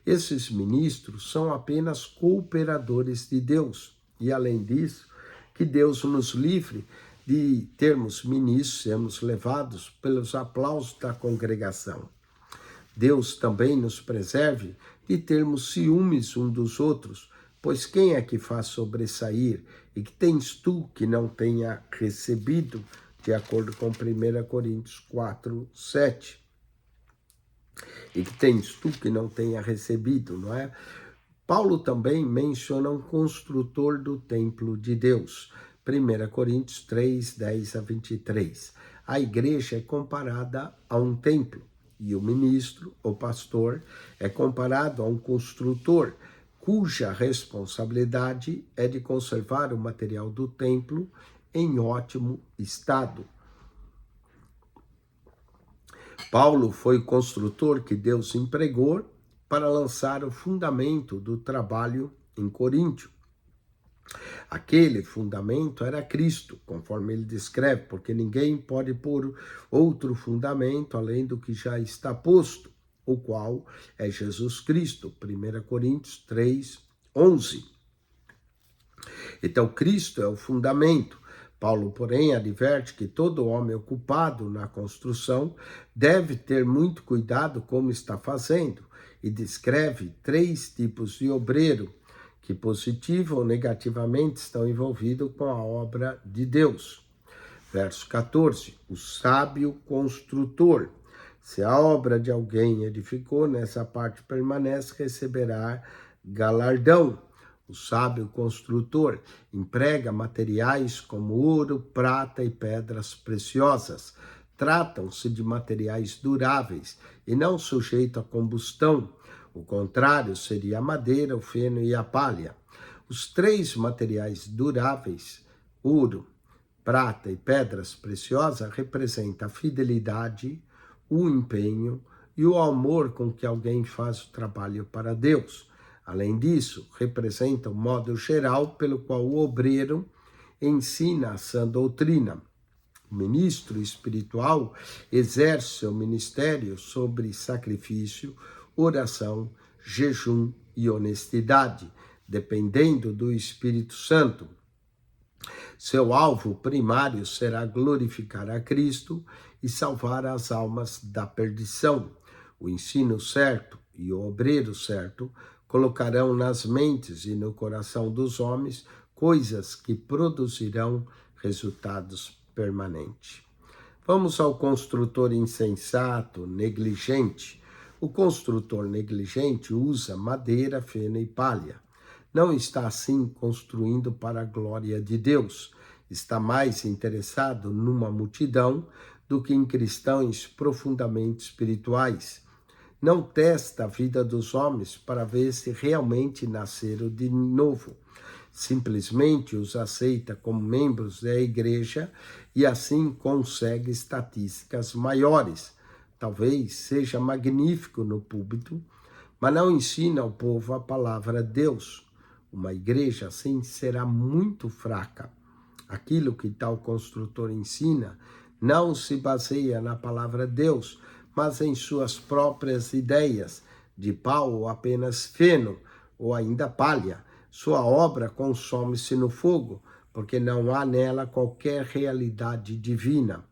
Esses ministros são apenas cooperadores de Deus. E além disso, que Deus nos livre de termos ministros, sermos levados pelos aplausos da congregação. Deus também nos preserve de termos ciúmes uns dos outros, pois quem é que faz sobressair? E que tens tu que não tenha recebido, de acordo com 1 Coríntios 4, 7. E que tens tu que não tenha recebido, não é? Paulo também menciona um construtor do templo de Deus. 1 Coríntios 3, 10 a 23. A igreja é comparada a um templo, e o ministro, o pastor, é comparado a um construtor, cuja responsabilidade é de conservar o material do templo em ótimo estado. Paulo foi o construtor que Deus empregou para lançar o fundamento do trabalho em Coríntio. Aquele fundamento era Cristo, conforme ele descreve, porque ninguém pode pôr outro fundamento além do que já está posto, o qual é Jesus Cristo, 1 Coríntios 3, 11. Então, Cristo é o fundamento. Paulo, porém, adverte que todo homem ocupado na construção deve ter muito cuidado como está fazendo e descreve 3 tipos de obreiro que positivo ou negativamente estão envolvidos com a obra de Deus. Verso 14, o sábio construtor. Se a obra de alguém edificou, nessa parte permanece, receberá galardão. O sábio construtor emprega materiais como ouro, prata e pedras preciosas. Tratam-se de materiais duráveis e não sujeitos a combustão. O contrário seria a madeira, o feno e a palha. Os 3 materiais duráveis, ouro, prata e pedras preciosas, representam a fidelidade, o empenho e o amor com que alguém faz o trabalho para Deus. Além disso, representa o modo geral pelo qual o obreiro ensina a sã doutrina. O ministro espiritual exerce seu ministério sobre sacrifício, oração, jejum e honestidade, dependendo do Espírito Santo. Seu alvo primário será glorificar a Cristo e salvar as almas da perdição. O ensino certo e o obreiro certo colocarão nas mentes e no coração dos homens coisas que produzirão resultados permanentes. Vamos ao construtor insensato, negligente. O construtor negligente usa madeira, feno e palha. Não está assim construindo para a glória de Deus. Está mais interessado numa multidão do que em cristãos profundamente espirituais. Não testa a vida dos homens para ver se realmente nasceram de novo. simplesmente os aceita como membros da igreja e assim consegue estatísticas maiores. Talvez seja magnífico no púlpito, mas não ensina ao povo a palavra de Deus. Uma igreja assim será muito fraca. Aquilo que tal construtor ensina não se baseia na palavra de Deus, mas em suas próprias ideias, de pau ou apenas feno, ou ainda palha. Sua obra consome-se no fogo, porque não há nela qualquer realidade divina.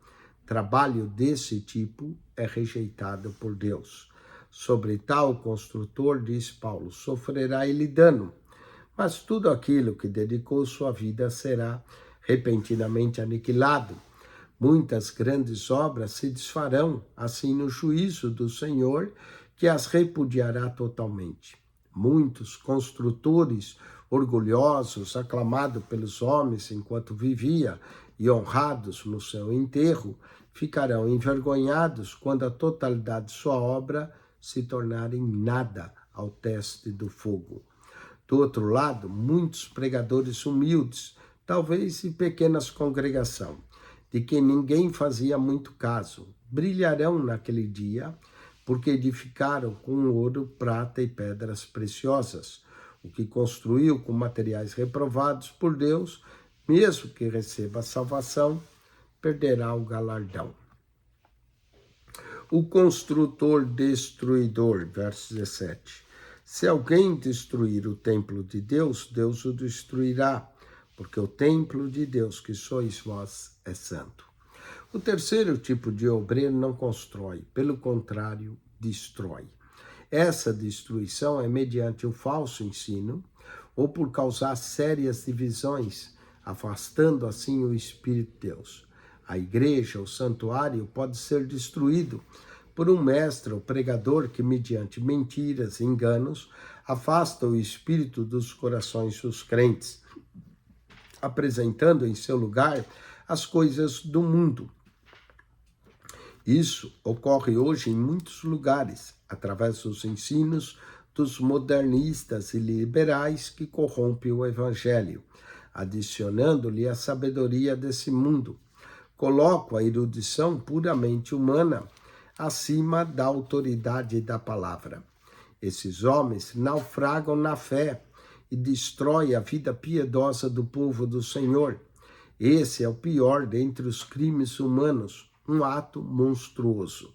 Trabalho desse tipo é rejeitado por Deus. Sobre tal construtor, diz Paulo, sofrerá ele dano, mas tudo aquilo que dedicou sua vida será repentinamente aniquilado. Muitas grandes obras se desfarão, assim no juízo do Senhor, que as repudiará totalmente. Muitos construtores orgulhosos, aclamados pelos homens enquanto vivia e honrados no seu enterro, ficarão envergonhados quando a totalidade de sua obra se tornar em nada ao teste do fogo. Do outro lado, muitos pregadores humildes, talvez em pequenas congregações, de que ninguém fazia muito caso, brilharão naquele dia, porque edificaram com ouro, prata e pedras preciosas. O que construiu com materiais reprovados por Deus, mesmo que receba a salvação, perderá o galardão. O construtor destruidor, verso 17. Se alguém destruir o templo de Deus, Deus o destruirá, porque o templo de Deus que sois vós é santo. O terceiro tipo de obreiro não constrói, pelo contrário, destrói. Essa destruição é mediante o falso ensino ou por causar sérias divisões, afastando assim o Espírito de Deus. A igreja, o santuário, pode ser destruído por um mestre ou pregador que, mediante mentiras e enganos, afasta o Espírito dos corações dos crentes, apresentando em seu lugar as coisas do mundo. Isso ocorre hoje em muitos lugares, através dos ensinos dos modernistas e liberais que corrompem o Evangelho, adicionando-lhe a sabedoria desse mundo. Colocam a erudição puramente humana acima da autoridade da palavra. Esses homens naufragam na fé e destroem a vida piedosa do povo do Senhor. Esse é o pior dentre os crimes humanos, um ato monstruoso.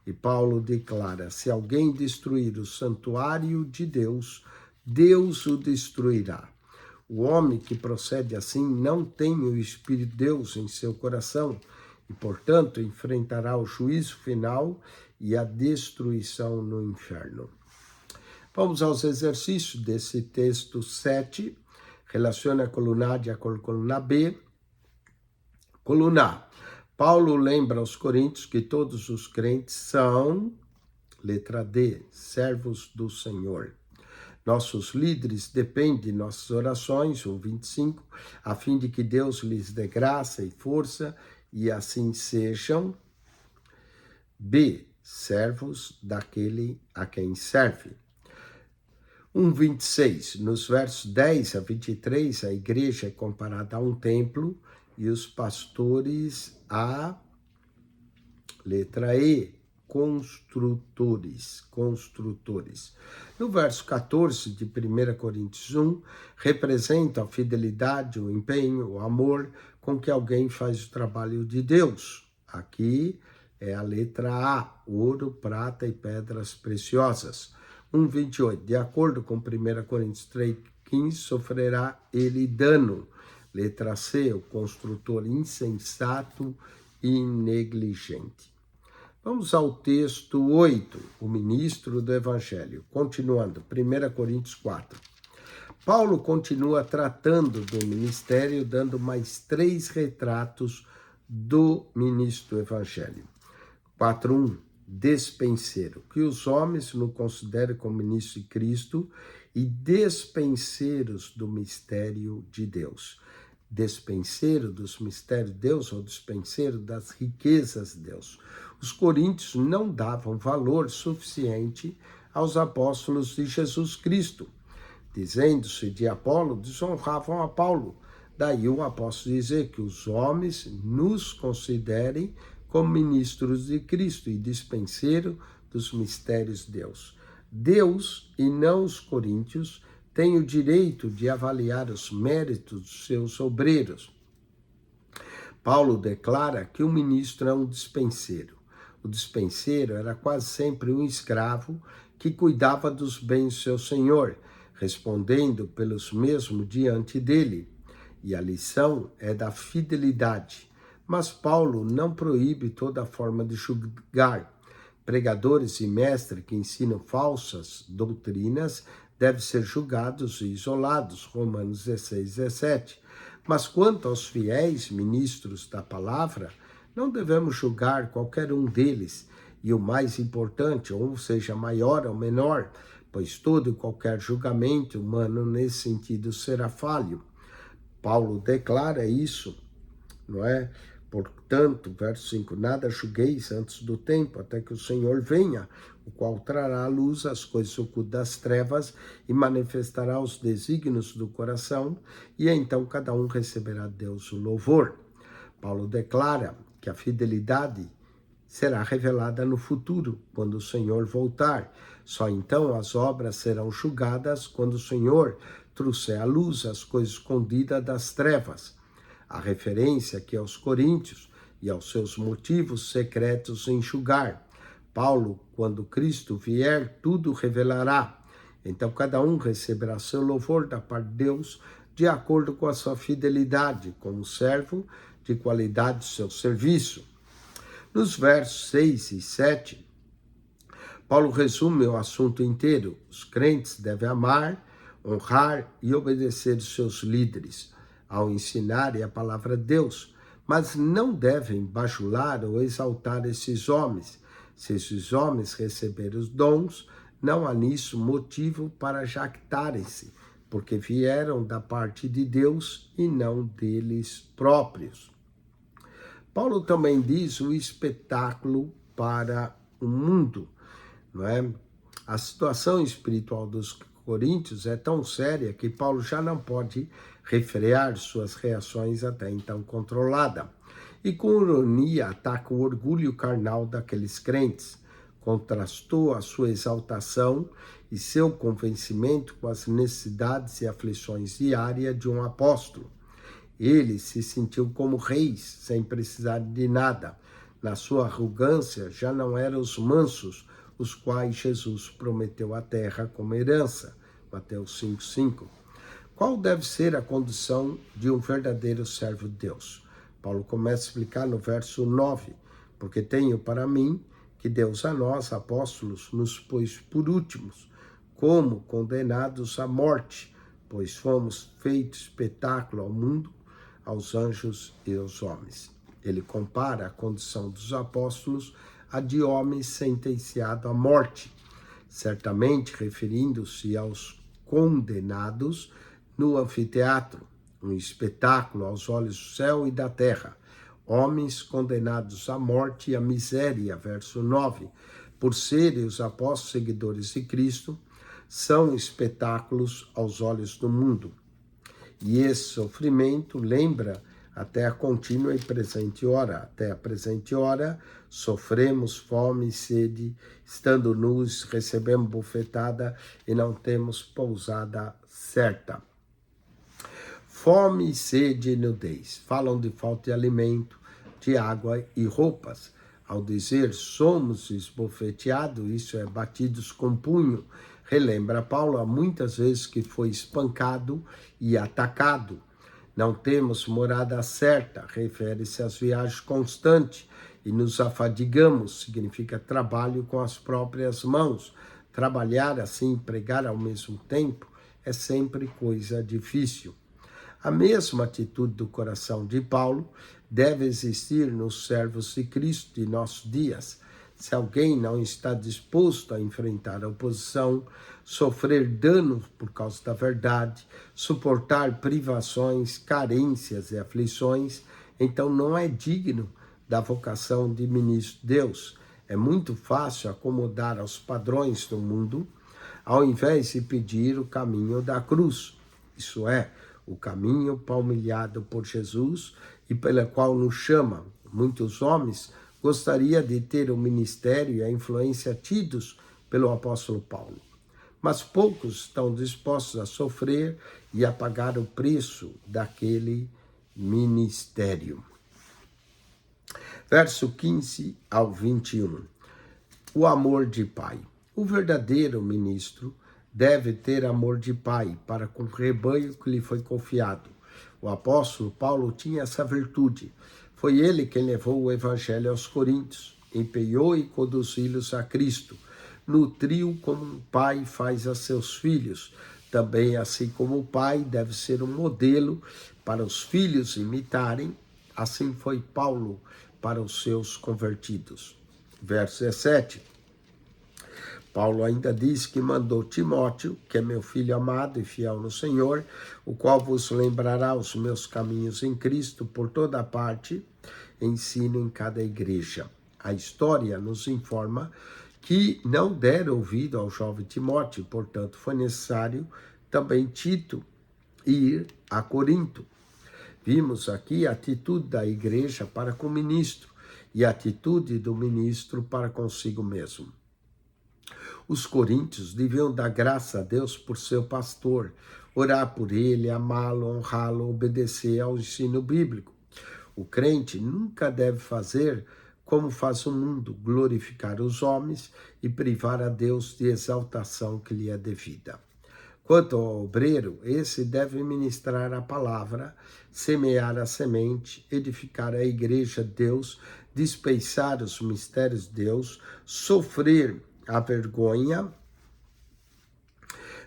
E Paulo declara: se alguém destruir o santuário de Deus, Deus o destruirá. O homem que procede assim não tem o Espírito de Deus em seu coração e, portanto, enfrentará o juízo final e a destruição no inferno. Vamos aos exercícios desse texto 7. Relaciona a coluna A de acordo com a coluna B. Coluna A. Paulo lembra aos coríntios que todos os crentes são, letra D, servos do Senhor. Nossos líderes dependem de nossas orações, 1:25, a fim de que Deus lhes dê graça e força e assim sejam. B, servos daquele a quem serve. 1:26, nos versos 10 a 23, a igreja é comparada a um templo e os pastores a, letra E, construtores. No verso 14 de 1 Coríntios 1, representa a fidelidade, o empenho, o amor com que alguém faz o trabalho de Deus. Aqui é a letra A, ouro, prata e pedras preciosas. 1:28, de acordo com 1 Coríntios 3:15, sofrerá ele dano. Letra C, o construtor insensato e negligente. Vamos ao texto 8, o ministro do Evangelho. Continuando, 1 Coríntios 4. Paulo continua tratando do ministério, dando mais 3 retratos do ministro do Evangelho. 4:1, despenseiro, que os homens não consideram como ministro de Cristo e despenseiros do mistério de Deus. Despenseiro dos mistérios de Deus ou despenseiro das riquezas de Deus. Os coríntios não davam valor suficiente aos apóstolos de Jesus Cristo. dizendo-se de Apolo, desonravam a Paulo. Daí o apóstolo dizer que os homens nos considerem como ministros de Cristo e dispenseiros dos mistérios de Deus. Deus, e não os coríntios, tem o direito de avaliar os méritos dos seus obreiros. Paulo declara que o ministro é um dispenseiro. O dispenseiro era quase sempre um escravo que cuidava dos bens do seu senhor, respondendo pelos mesmos diante dele. E a lição é da fidelidade. Mas Paulo não proíbe toda forma de julgar. Pregadores e mestres que ensinam falsas doutrinas devem ser julgados e isolados, Romanos 16, 17. Mas quanto aos fiéis ministros da palavra, não devemos julgar qualquer um deles, e o mais importante, ou seja, maior ou menor, pois todo e qualquer julgamento humano nesse sentido será falho. Paulo declara isso, não é? Portanto, verso 5, nada julgueis antes do tempo, até que o Senhor venha, o qual trará à luz as coisas ocultas das trevas e manifestará os desígnios do coração, e então cada um receberá de Deus o louvor. Paulo declara que a fidelidade será revelada no futuro, quando o Senhor voltar. Só então as obras serão julgadas quando o Senhor trouxer à luz as coisas escondidas das trevas. A referência aqui aos coríntios e aos seus motivos secretos em julgar. Paulo, quando Cristo vier, tudo revelará. Então cada um receberá seu louvor da parte de Deus, de acordo com a sua fidelidade, como servo de qualidade do seu serviço. Nos versos 6 e 7, Paulo resume o assunto inteiro. Os crentes devem amar, honrar e obedecer os seus líderes ao ensinarem a palavra de Deus, mas não devem bajular ou exaltar esses homens. Se esses homens receberem os dons, não há nisso motivo para jactarem-se, porque vieram da parte de Deus e não deles próprios. Paulo também diz o espetáculo para o mundo, não é? A situação espiritual dos coríntios é tão séria que Paulo já não pode refrear suas reações até então controladas. E com ironia ataca o orgulho carnal daqueles crentes. Contrastou a sua exaltação e seu convencimento com as necessidades e aflições diárias de um apóstolo. Ele se sentiu como reis, sem precisar de nada. Na sua arrogância, já não eram os mansos, os quais Jesus prometeu à terra como herança. Mateus 5,5. Qual deve ser a condição de um verdadeiro servo de Deus? Paulo começa a explicar no verso 9. Porque tenho para mim que Deus a nós, apóstolos, nos pôs por últimos, como condenados à morte, pois fomos feitos espetáculo ao mundo, aos anjos e aos homens. Ele compara a condição dos apóstolos a de homens sentenciados à morte, certamente referindo-se aos condenados no anfiteatro, um espetáculo aos olhos do céu e da terra. Homens condenados à morte e à miséria, verso 9, por serem os apóstolos seguidores de Cristo, são espetáculos aos olhos do mundo. E esse sofrimento lembra até a contínua e presente hora. Até a presente hora, sofremos fome e sede, estando nus, recebemos bofetada e não temos pousada certa. Fome, sede e nudez. Falam de falta de alimento, de água e roupas. Ao dizer somos esbofeteados, isso é batidos com punho, relembra Paulo há muitas vezes que foi espancado e atacado. Não temos morada certa, refere-se às viagens constantes, e nos afadigamos, significa trabalho com as próprias mãos. Trabalhar assim, pregar ao mesmo tempo, é sempre coisa difícil. A mesma atitude do coração de Paulo deve existir nos servos de Cristo de nossos dias. Se alguém não está disposto a enfrentar a oposição, sofrer danos por causa da verdade, suportar privações, carências e aflições, então não é digno da vocação de ministro de Deus. É muito fácil acomodar aos padrões do mundo, ao invés de pedir o caminho da cruz, isso é, o caminho palmilhado por Jesus e pela qual nos chama. Muitos homens gostariam de ter o ministério e a influência tidos pelo apóstolo Paulo, mas poucos estão dispostos a sofrer e a pagar o preço daquele ministério. Verso 15 ao 21. O amor de pai. O verdadeiro ministro deve ter amor de pai para com o rebanho que lhe foi confiado. O apóstolo Paulo tinha essa virtude. Foi ele quem levou o evangelho aos coríntios, empenhou e conduzi-los a Cristo, nutriu como um pai faz a seus filhos. Também, assim como o pai deve ser um modelo para os filhos imitarem, assim foi Paulo para os seus convertidos. Verso 17. Paulo ainda diz que mandou Timóteo, que é meu filho amado e fiel no Senhor, o qual vos lembrará os meus caminhos em Cristo por toda parte, ensino em cada igreja. A história nos informa que não deram ouvido ao jovem Timóteo, portanto foi necessário também Tito ir a Corinto. Vimos aqui a atitude da igreja para com o ministro e a atitude do ministro para consigo mesmo. Os coríntios deviam dar graça a Deus por seu pastor, orar por ele, amá-lo, honrá-lo, obedecer ao ensino bíblico. O crente nunca deve fazer como faz o mundo, glorificar os homens e privar a Deus de exaltação que lhe é devida. Quanto ao obreiro, esse deve ministrar a palavra, semear a semente, edificar a igreja de Deus, dispensar os mistérios de Deus, sofrer a vergonha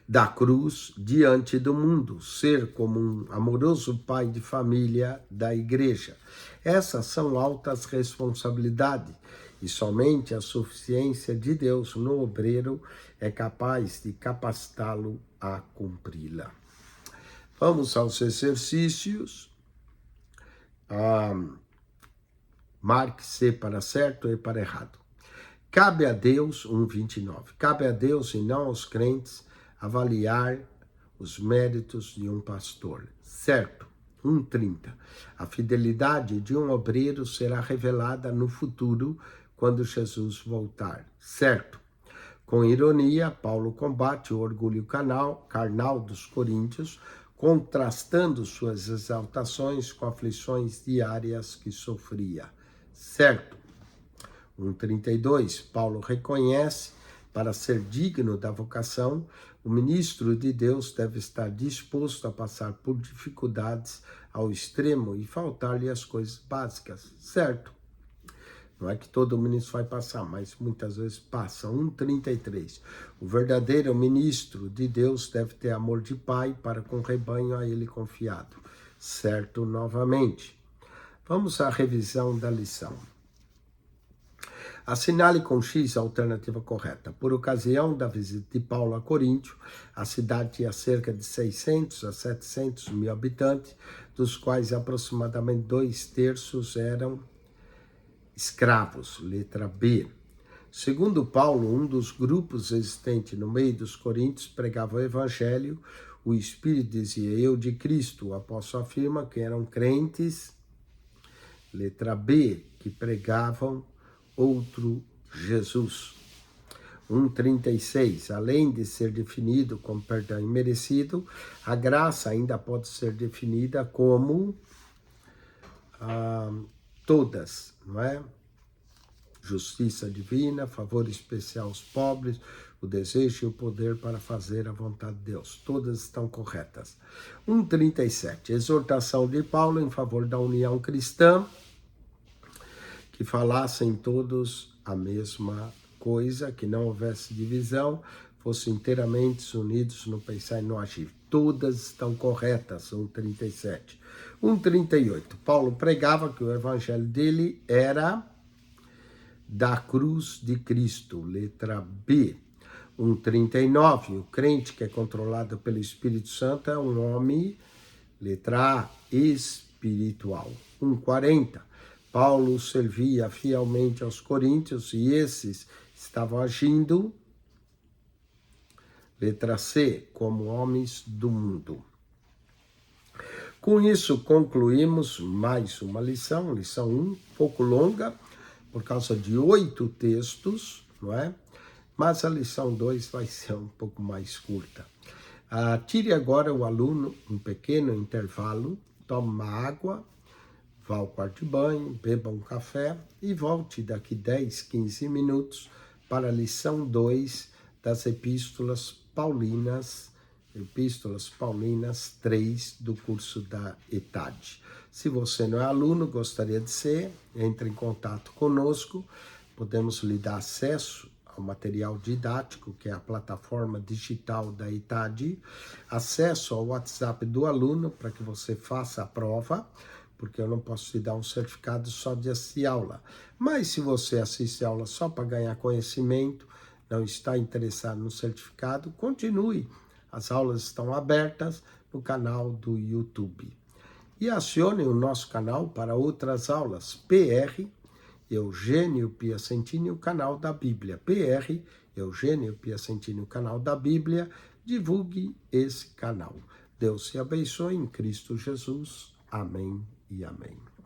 da cruz diante do mundo, ser como um amoroso pai de família da igreja. Essas são altas responsabilidades e somente a suficiência de Deus no obreiro é capaz de capacitá-lo a cumpri-la. Vamos aos exercícios. Marque-se para certo e para errado. Cabe a Deus, 1:29, cabe a Deus e não aos crentes avaliar os méritos de um pastor, certo? 1:30, a fidelidade de um obreiro será revelada no futuro quando Jesus voltar, certo? Com ironia, Paulo combate o orgulho carnal dos coríntios, contrastando suas exaltações com aflições diárias que sofria, certo? 1:32, Paulo reconhece, para ser digno da vocação, o ministro de Deus deve estar disposto a passar por dificuldades ao extremo e faltar-lhe as coisas básicas, certo? Não é que todo ministro vai passar, mas muitas vezes passa. 1:33, o verdadeiro ministro de Deus deve ter amor de pai para com o rebanho a ele confiado, certo? Novamente, vamos à revisão da lição. Assinale com X a alternativa correta. Por ocasião da visita de Paulo a Coríntio, a cidade tinha cerca de 600 a 700 mil habitantes, dos quais aproximadamente 2/3 eram escravos, letra B. Segundo Paulo, um dos grupos existentes no meio dos coríntios pregava o evangelho, o Espírito dizia, eu de Cristo. O apóstolo afirma que eram crentes, letra B, que pregavam outro Jesus. 1:36, além de ser definido como perdão imerecido, a graça ainda pode ser definida como todas, não é? Justiça divina, favor especial aos pobres, o desejo e o poder para fazer a vontade de Deus. Todas estão corretas. 1:37, exortação de Paulo em favor da união cristã, que falassem todos a mesma coisa, que não houvesse divisão, fossem inteiramente unidos no pensar e no agir. Todas estão corretas, 1:37. 1:38, Paulo pregava que o evangelho dele era da cruz de Cristo, letra B. 1:39, o crente que é controlado pelo Espírito Santo é um homem, letra A, espiritual. 1:40, Paulo servia fielmente aos coríntios e esses estavam agindo Letra C, como homens do mundo. Com isso, concluímos mais uma lição, lição 1, um pouco longa, por causa de 8 textos, não é? Mas a lição 2 vai ser um pouco mais curta. Tire agora o aluno um pequeno intervalo, tome uma água, vá ao quarto de banho, beba um café e volte daqui 10, 15 minutos para a lição 2 das Epístolas Paulinas 3 do curso da ETAD. Se você não é aluno, gostaria de ser, entre em contato conosco, podemos lhe dar acesso ao material didático, que é a plataforma digital da ETAD, acesso ao WhatsApp do aluno para que você faça a prova, porque eu não posso te dar um certificado só de assistir aula. Mas se você assiste aula só para ganhar conhecimento, não está interessado no certificado, continue. As aulas estão abertas no canal do YouTube. E acione o nosso canal para outras aulas. PR Eugênio Piacentini, o canal da Bíblia. PR Eugênio Piacentini, o canal da Bíblia. Divulgue esse canal. Deus te abençoe em Cristo Jesus. Amém e amém.